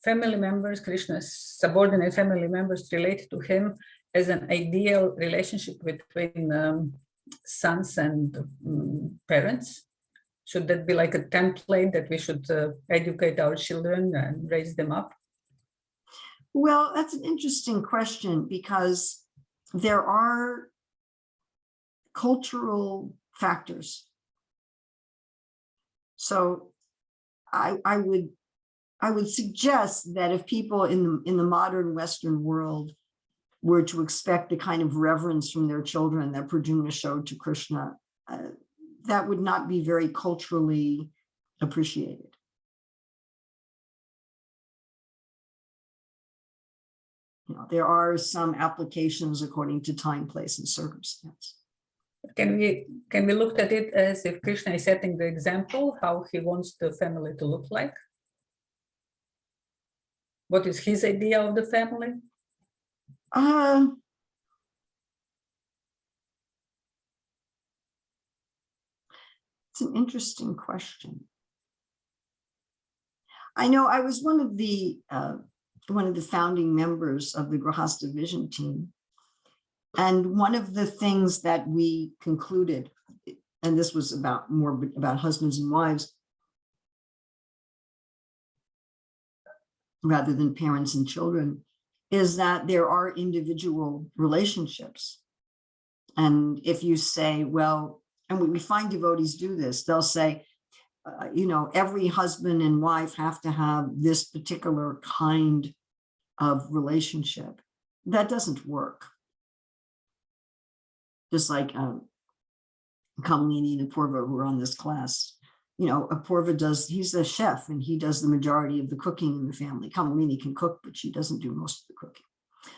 family members, Krishna's subordinate family members relate to him as an ideal relationship between sons and parents? Should that be like a template that we should educate our children and raise them up? Well, that's an interesting question because there are cultural factors. So I would suggest that if people in the modern Western world were to expect the kind of reverence from their children that Prajuna showed to Krishna, that would not be very culturally appreciated. You know, there are some applications according to time, place, and circumstance. Can we look at it as if Krishna is setting the example, how he wants the family to look like? What is his idea of the family? It's an interesting question. I know I was one of the founding members of the Grahastha Vision team. And one of the things that we concluded, and this was more about husbands and wives, rather than parents and children, is that there are individual relationships. And if you say, well, and we find devotees do this, they'll say, you know, every husband and wife have to have this particular kind of relationship. That doesn't work. Just like Kamalini and Apurva who are on this class. You know, Apurva he's the chef and he does the majority of the cooking in the family. Kamalini can cook, but she doesn't do most of the cooking.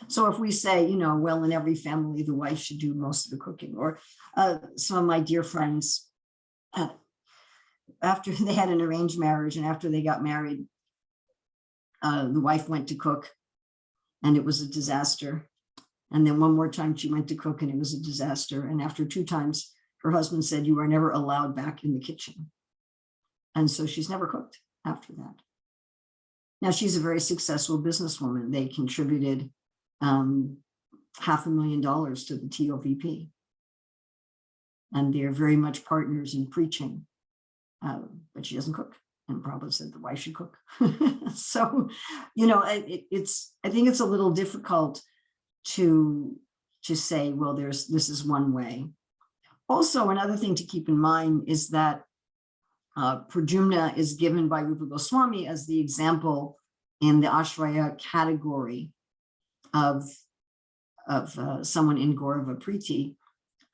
So if we say, you know, well, in every family, the wife should do most of the cooking, or some of my dear friends, after they had an arranged marriage and after they got married, the wife went to cook and it was a disaster. And then one more time she went to cook and it was a disaster. And after 2 times, her husband said, you are never allowed back in the kitchen. And so she's never cooked after that. Now she's a very successful businesswoman. They contributed $500,000 to the TOVP. And they're very much partners in preaching, but she doesn't cook. And Prabhupada said the wife should cook. So, you know, I think it's a little difficult to say, well, this is one way. Also, another thing to keep in mind is that Prajuna is given by Rupa Goswami as the example in the Ashrae category of someone in Gaurava Priti.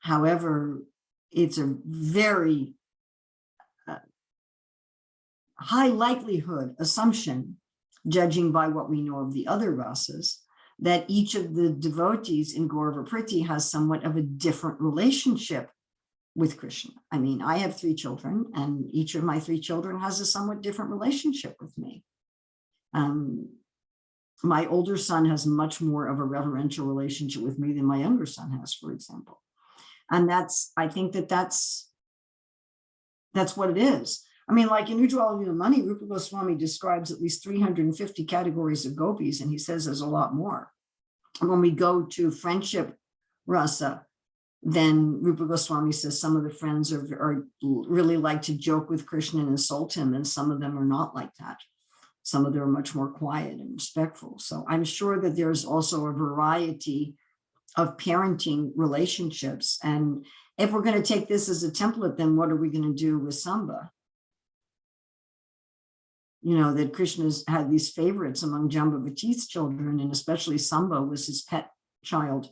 However, it's a very high likelihood assumption, judging by what we know of the other rasas, that each of the devotees in Gaurava Priti has somewhat of a different relationship with Krishna. I mean, I have 3 children, and each of my 3 children has a somewhat different relationship with me. My older son has much more of a reverential relationship with me than my younger son has, for example. And I think that's what it is. I mean, like in Ujjwala Money, Rupa Goswami describes at least 350 categories of gopis, and he says there's a lot more. And when we go to friendship rasa, then Rupa Goswami says some of the friends are really like to joke with Krishna and insult him, and some of them are not like that. Some of them are much more quiet and respectful. So I'm sure that there's also a variety of parenting relationships. And if we're going to take this as a template, then what are we going to do with Samba? You know, that Krishna's had these favorites among Jambavati's children, and especially Samba was his pet child.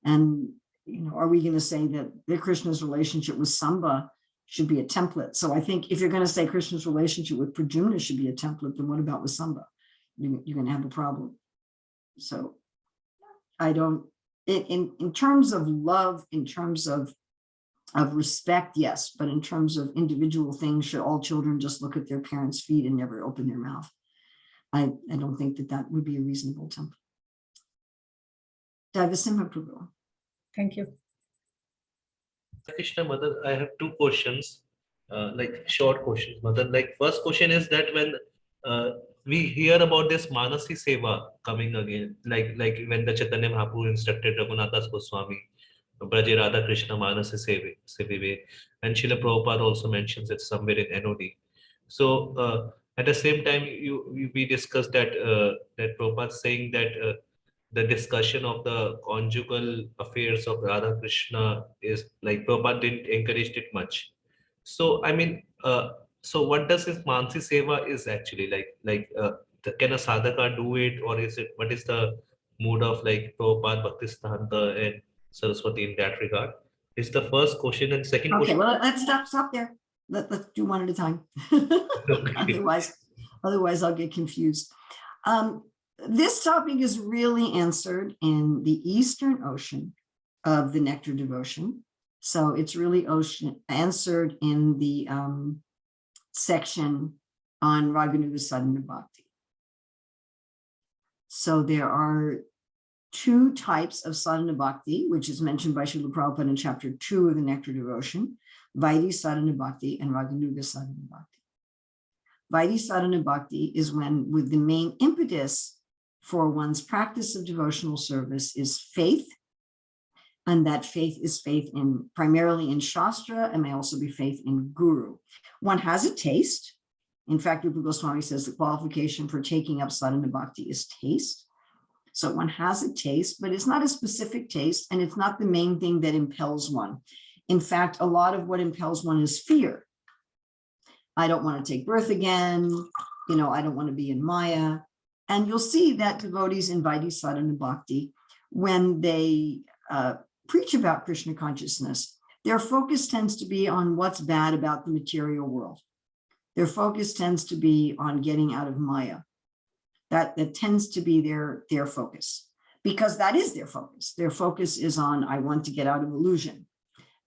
And, you know, are we going to say that Krishna's relationship with Samba should be a template? So I think if you're going to say Krishna's relationship with Prajumna should be a template, then what about with Samba? You're going to have a problem. So I don't, in terms of love, in terms of respect, yes, but in terms of individual things, should all children just look at their parents' feet and never open their mouth? I don't think that would be a reasonable template. Daivasimha Prabhu. Thank you. Krishna Mother, I have 2 questions, like short questions, Mother. Like first question is that when we hear about this Manasi Seva coming again, like when the Chaitanya Mahaprabhu instructed Raghunathas Goswami, Braje Radha Krishna Manasi Sevive, and Srila Prabhupada also mentions it somewhere in NOD. So at the same time, we discussed that that Prabhupada saying that the discussion of the conjugal affairs of Radha Krishna is like Prabhupada didn't encourage it much. So I mean, so what does this Mansi Seva is actually like? Can a sadhaka do it, or is it, what is the mood of like Prabhupada, Bhaktisiddhanta, and Saraswati in that regard? Is the first question. And second Okay, question. well, let's stop there. Let's do one at a time. Okay. Otherwise I'll get confused. This topic is really answered in the Eastern Ocean of the Nectar Devotion. So it's really answered in the section on Raganduga Sadhana Bhakti. So there are 2 types of sadhana bhakti, which is mentioned by Srila Prabhupada in chapter 2 of the Nectar Devotion, Vaidhi sadhana bhakti and Raganduga sadhana bhakti. Vaidhi sadhana bhakti is when, with the main impetus for one's practice of devotional service is faith, and that faith is faith in primarily in Shastra, and may also be faith in Guru. One has a taste. In fact, Rupa Goswami says the qualification for taking up sadhana bhakti is taste. So one has a taste, but it's not a specific taste, and it's not the main thing that impels one. In fact, a lot of what impels one is fear. I don't want to take birth again. You know, I don't want to be in Maya. And you'll see that devotees in Vaidhi sadhana bhakti, when they preach about Krishna consciousness, their focus tends to be on what's bad about the material world. Their focus tends to be on getting out of Maya. That tends to be their focus, because that is their focus. Their focus is on, I want to get out of illusion.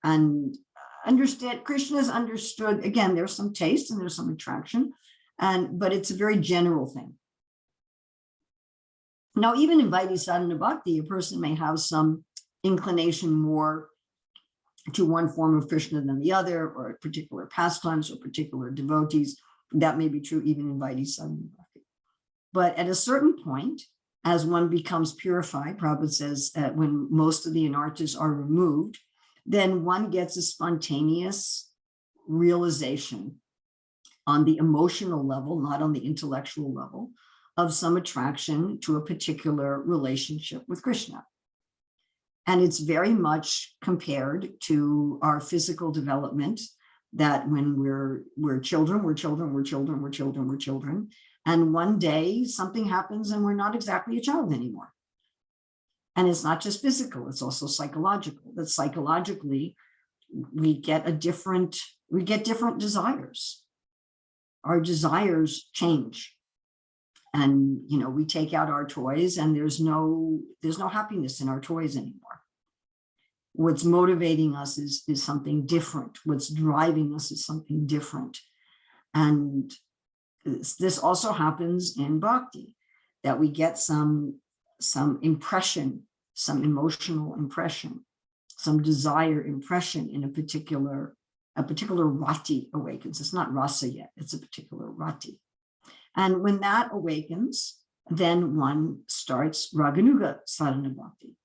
And understand, Krishna is understood, again, there's some taste and there's some attraction, but it's a very general thing. Now, even in Vaidhi sadhana bhakti, a person may have some inclination more to one form of Krishna than the other, or particular pastimes or particular devotees. That may be true even in Vaidhi sadhana bhakti. But at a certain point, as one becomes purified, Prabhupada says that when most of the anarthas are removed, then one gets a spontaneous realization on the emotional level, not on the intellectual level, of some attraction to a particular relationship with Krishna. And it's very much compared to our physical development, that when we're children, and one day something happens and we're not exactly a child anymore. And it's not just physical, it's also psychological. That psychologically we get different desires. Our desires change. And we take out our toys and there's no happiness in our toys anymore. What's motivating us is something different. What's driving us is something different. And this also happens in Bhakti, that we get some impression, some emotional impression, some desire impression in a particular rati awakens. It's not rasa yet, it's a particular rati. And when that awakens, then one starts Raganduga sadhana bhakti.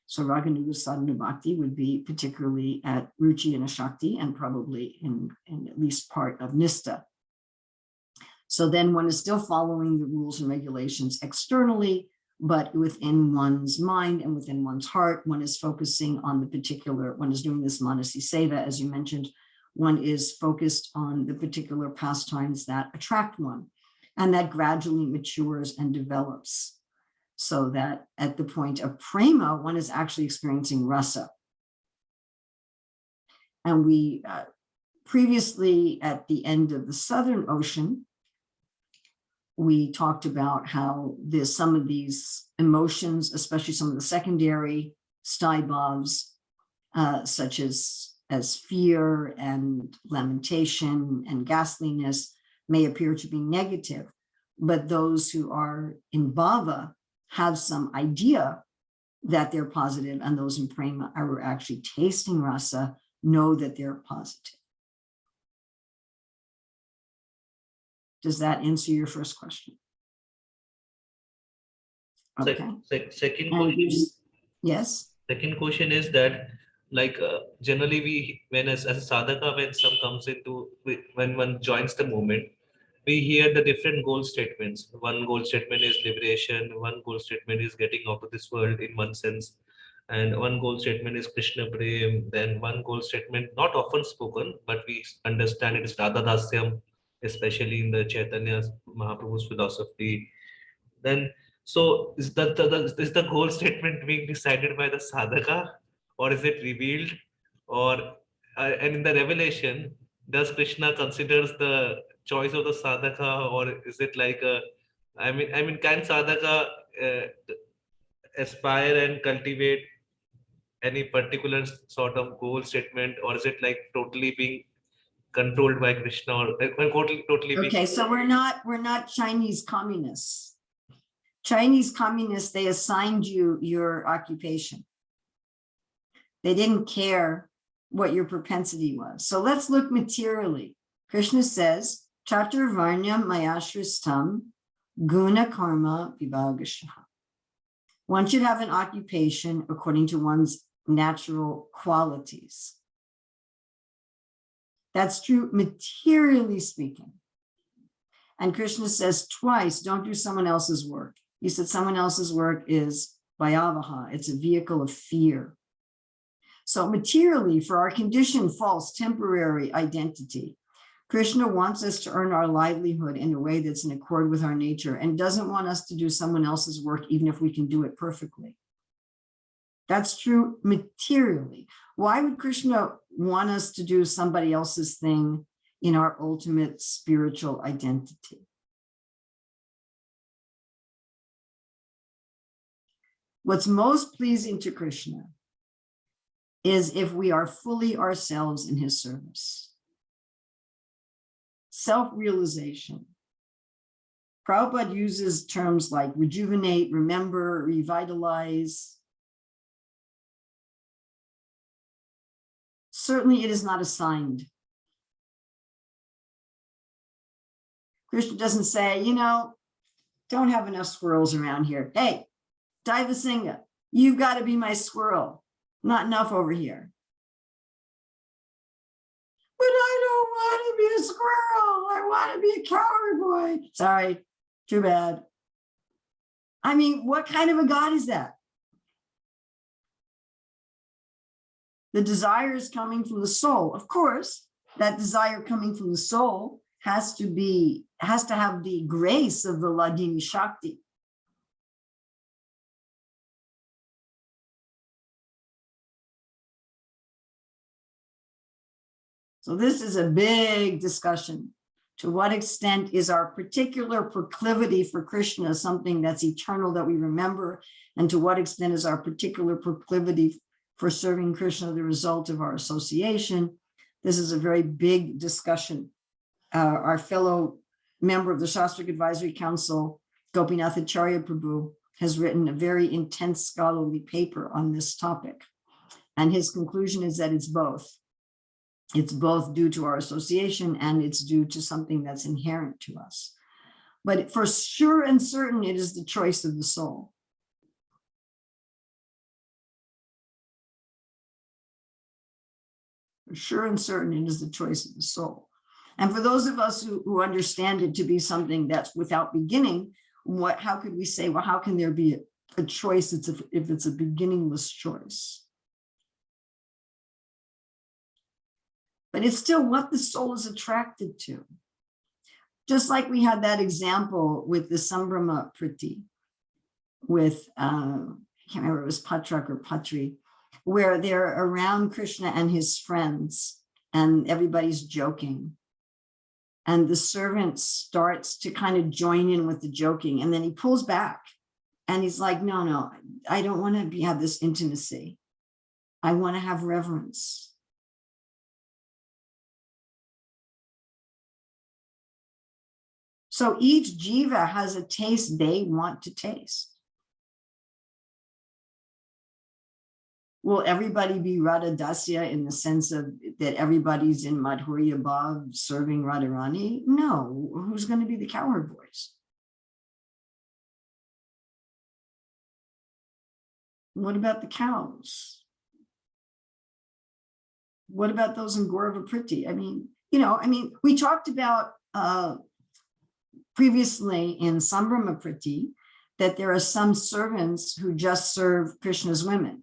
So Raganduga sadhana bhakti would be particularly at ruchi and ashakti, and probably in at least part of nista. So then one is still following the rules and regulations externally, but within one's mind and within one's heart, one is focusing on the particular, one is doing this manasi seva, as you mentioned, one is focused on the particular pastimes that attract one, and that gradually matures and develops, so that at the point of prema, one is actually experiencing rasa. And we previously, at the end of the Southern Ocean, we talked about how there's some of these emotions, especially some of the secondary staibhavs, such as fear and lamentation and ghastliness, may appear to be negative, but those who are in bhava have some idea that they're positive, and those in prema are actually tasting rasa, know that they're positive. Does that answer your first question? Okay. Second question. Yes. Second question is that, like, generally we, when as a sadhaka, when some comes into, when one joins the movement, we hear the different goal statements. One goal statement is liberation. One goal statement is getting out of this world in one sense. And one goal statement is Krishna Prem. Then one goal statement, not often spoken, but we understand it is Radha Dasyam, especially in the Chaitanya Mahaprabhu's philosophy. Then, so is the goal statement being decided by the sadhaka, or is it revealed? Or and in the revelation, does Krishna considers the choice of the sadhaka, or is it like a, I mean, can sadhaka aspire and cultivate any particular sort of goal statement, or is it like totally being controlled by Krishna, or totally being... Okay, so we're not Chinese communists. Chinese communists, they assigned you your occupation. They didn't care what your propensity was. So let's look materially. Krishna says, Chatur Varnyam Mayashristam Guna Karma Vibhagashaha. One should have an occupation according to one's natural qualities. That's true materially speaking. And Krishna says twice, don't do someone else's work. He said someone else's work is bhayavaha, it's a vehicle of fear. So materially, for our conditioned, false, temporary identity, Krishna wants us to earn our livelihood in a way that's in accord with our nature, and doesn't want us to do someone else's work, even if we can do it perfectly. That's true materially. Why would Krishna want us to do somebody else's thing in our ultimate spiritual identity? What's most pleasing to Krishna is if we are fully ourselves in his service. Self-realization. Prabhupada uses terms like rejuvenate, remember, revitalize. Certainly it is not assigned. Krishna doesn't say, don't have enough squirrels around here. Hey, Daiva Singha, you've got to be my squirrel. Not enough over here. But I don't want to be a squirrel. I want to be a coward boy. Sorry, too bad. I mean, what kind of a God is that? The desire is coming from the soul. Of course, that desire coming from the soul has to have the grace of the Ladini Shakti. So this is a big discussion. To what extent is our particular proclivity for Krishna something that's eternal that we remember? And to what extent is our particular proclivity for serving Krishna the result of our association? This is a very big discussion. Our fellow member of the Shastric Advisory Council, Gopinath Acharya Prabhu, has written a very intense scholarly paper on this topic. And his conclusion is that it's both. It's both due to our association and it's due to something that's inherent to us. But for sure and certain, it is the choice of the soul. For sure and certain, it is the choice of the soul. And for those of us who understand it to be something that's without beginning, how could we say, well, how can there be a choice if it's a beginningless choice? But it's still what the soul is attracted to. Just like we had that example with the Sambrama Priti, with, I can't remember, it was Patrak or Patri, where they're around Krishna and his friends and everybody's joking. And the servant starts to kind of join in with the joking, and then he pulls back and he's like, no, I don't want to have this intimacy. I want to have reverence. So each jiva has a taste they want to taste. Will everybody be Radha Dasya in the sense of that everybody's in Madhurya Bhav serving Radharani? No, who's going to be the cowherd boys? What about the cows? What about those in Gaurava Priti? We talked about previously in Sambrama Priti that there are some servants who just serve Krishna's women.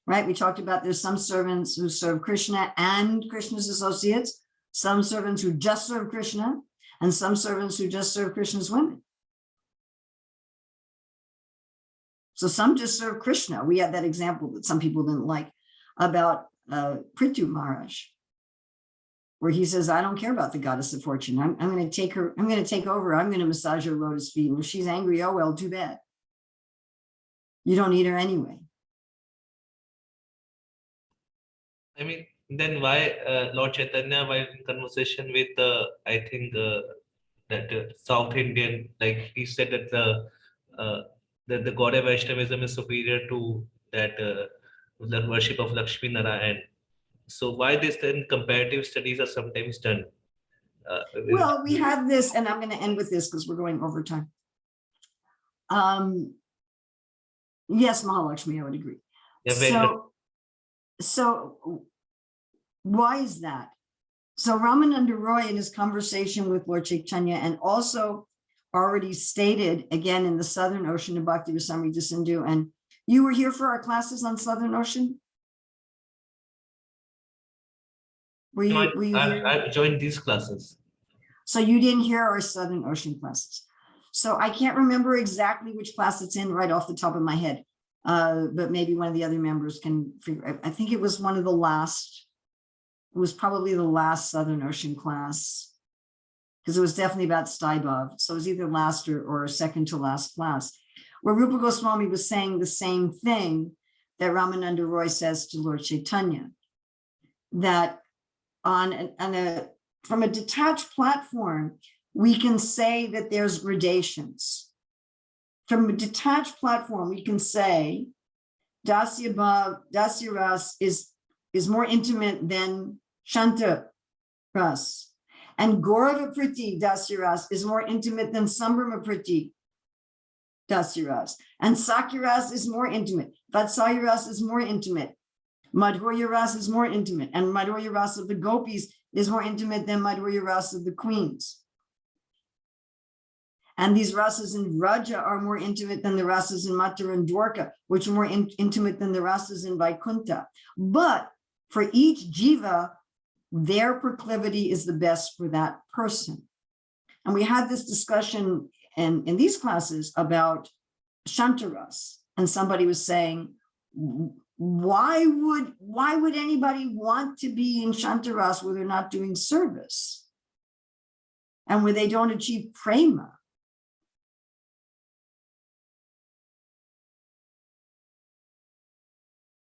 Right? We talked about there's some servants who serve Krishna and Krishna's associates, some servants who just serve Krishna, and some servants who just serve Krishna's women. So some just serve Krishna. We had that example that some people didn't like about Prithu Maharaj, where he says, I don't care about the goddess of fortune. I'm going to take her, I'm going to take over. I'm going to massage her lotus feet. And if she's angry, oh, well, too bad. You don't need her anyway. I mean, then why Lord Chaitanya, while in conversation with I think that South Indian, like he said that the Gaudiya Vaishnavism is superior to that the worship of Lakshmi Narayan. So why this then comparative studies are sometimes done? Well, we have this, and I'm going to end with this because we're going over time. Yes, Mahalakshmi, I would agree. Yeah, So why is that? So Ramananda Roy in his conversation with Lord Chaitanya, and also already stated again in the Southern Ocean of Bhakti Rasamrita Sindhu, and you were here for our classes on Southern Ocean? Were you here? I joined these classes. So you didn't hear our Southern Ocean classes. So I can't remember exactly which class it's in right off the top of my head. But maybe one of the other members can figure. I think it was one of the last. It was probably the last Southern Ocean class, because it was definitely about Staibhav. So it was either last or second to last class, where Rupa Goswami was saying the same thing that Ramananda Roy says to Lord Chaitanya, that from a detached platform, we can say that there's gradations. From a detached platform, we can say Dasya Bhav, Dasya Ras is more intimate than Shanta Ras. And Gaurava Priti Dasya Ras is more intimate than Sambrama Priti Dasya Ras. And Sakya Ras is more intimate. Vatsalya Ras is more intimate. Madhurya Ras is more intimate. And Madhurya Ras of the gopis is more intimate than Madhurya Ras of the queens. And these rasas in Vraja are more intimate than the rasas in Mathura and Dwarka, which are more intimate than the rasas in Vaikuntha. But for each jiva, their proclivity is the best for that person. And we had this discussion in these classes about Shantaras. And somebody was saying, why would anybody want to be in Shantaras where they're not doing service and where they don't achieve prema?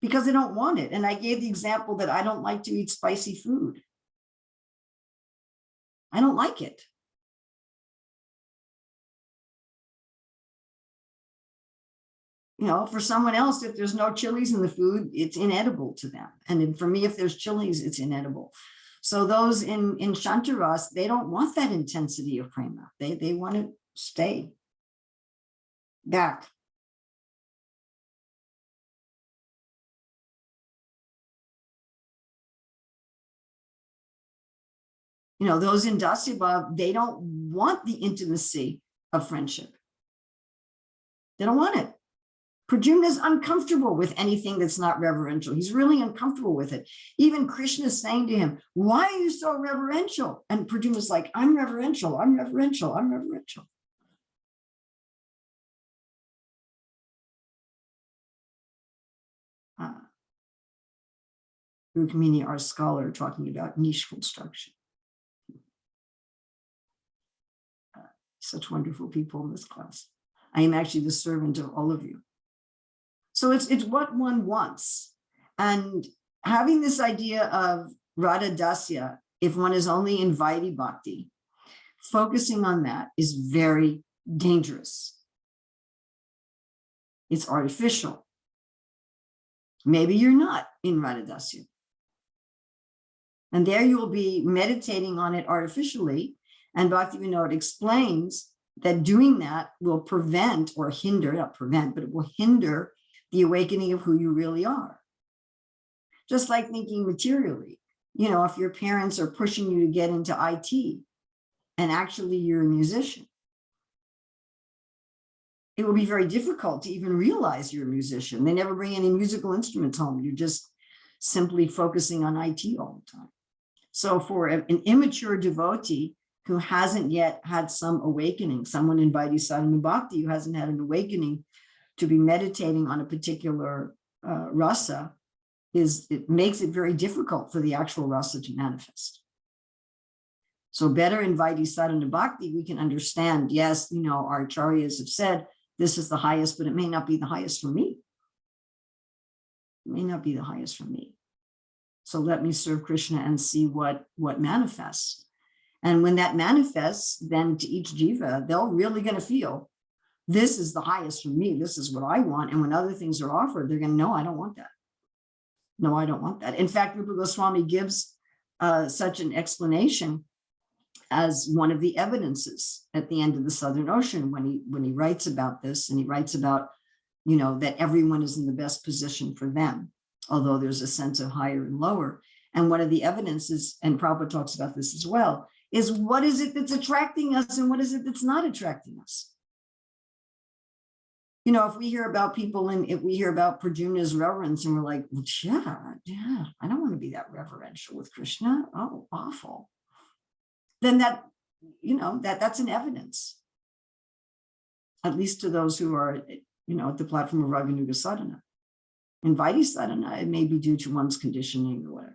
because they don't want it. And I gave the example that I don't like to eat spicy food. I don't like it. You know, for someone else, if there's no chilies in the food, it's inedible to them. And then for me, if there's chilies, it's inedible. So those in Shantaras, they don't want that intensity of prema. They want to stay back. You know, those in Dasya, they don't want the intimacy of friendship. They don't want it. Prajumna is uncomfortable with anything that's not reverential. He's really uncomfortable with it. Even Krishna is saying to him, why are you so reverential? And Prajumna is like, I'm reverential, I'm reverential, I'm reverential. Rukmini, our scholar, talking about niche construction. Such wonderful people in this class. I am actually the servant of all of you. So it's what one wants. And having this idea of Radha Dasya, if one is only in Vaidhi Bhakti, focusing on that is very dangerous. It's artificial. Maybe you're not in Radha Dasya. And there you will be meditating on it artificially. And Bhaktivinoda explains that doing that will prevent or hinder, not prevent, but it will hinder the awakening of who you really are. Just like thinking materially, you know, if your parents are pushing you to get into IT and actually you're a musician, it will be very difficult to even realize you're a musician. They never bring any musical instruments home. You're just simply focusing on IT all the time. So for an immature devotee who hasn't yet had some awakening, someone in Vaidhi Sadhana Bhakti who hasn't had an awakening to be meditating on a particular rasa, it makes it very difficult for the actual rasa to manifest. So better in Vaidhi Sadhana Bhakti, we can understand, yes, you know, our acharyas have said this is the highest, but it may not be the highest for me. It may not be the highest for me. So let me serve Krishna and see what manifests. And when that manifests, then to each jiva, they're really going to feel this is the highest for me. This is what I want. And when other things are offered, they're going to know, I don't want that. No, I don't want that. In fact, Rupa Goswami gives such an explanation as one of the evidences at the end of the Southern Ocean when he writes about this, and he writes about, you know, that everyone is in the best position for them, although there's a sense of higher and lower. And one of the evidences, and Prabhupada talks about this as well, is what is it that's attracting us and what is it that's not attracting us? You know, if we hear about people and if we hear about Prajumna's reverence and we're like, well, yeah, I don't want to be that reverential with Krishna. Oh, awful. Then that, you know, that's an evidence, at least to those who are, you know, at the platform of Raganduga Sadhana. In Vaidhi Sadhana, it may be due to one's conditioning or whatever.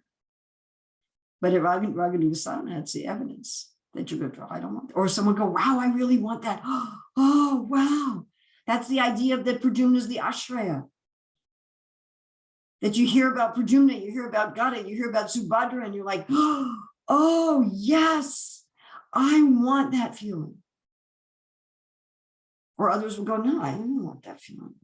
But at Raganduga Sadhana, it's the evidence that you go, oh, I don't want that. Or someone go, wow, I really want that. Oh, wow. That's the idea that Prajumna is the Ashrae. That you hear about Prajumna, you hear about Gada, you hear about Subhadra, and you're like, oh, yes, I want that feeling. Or others will go, no, I don't want that feeling.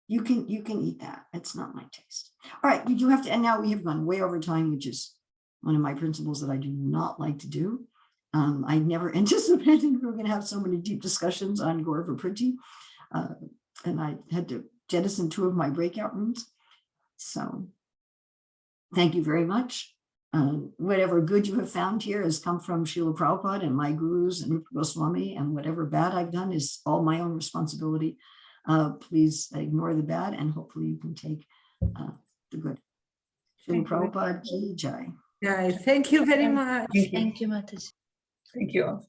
You can eat that. It's not my taste. All right, we do have to, and now we have gone way over time, which is one of my principles that I do not like to do. I never anticipated we were going to have so many deep discussions on Gaurav Priti, and I had to jettison 2 of my breakout rooms. So thank you very much. Whatever good you have found here has come from Srila Prabhupada and my gurus and Rupa Goswami, and whatever bad I've done is all my own responsibility. Please ignore the bad, and hopefully you can take the good. Srila Prabhupada ki jai. Yeah, thank you very much. Thank you, Mataji. Thank you all.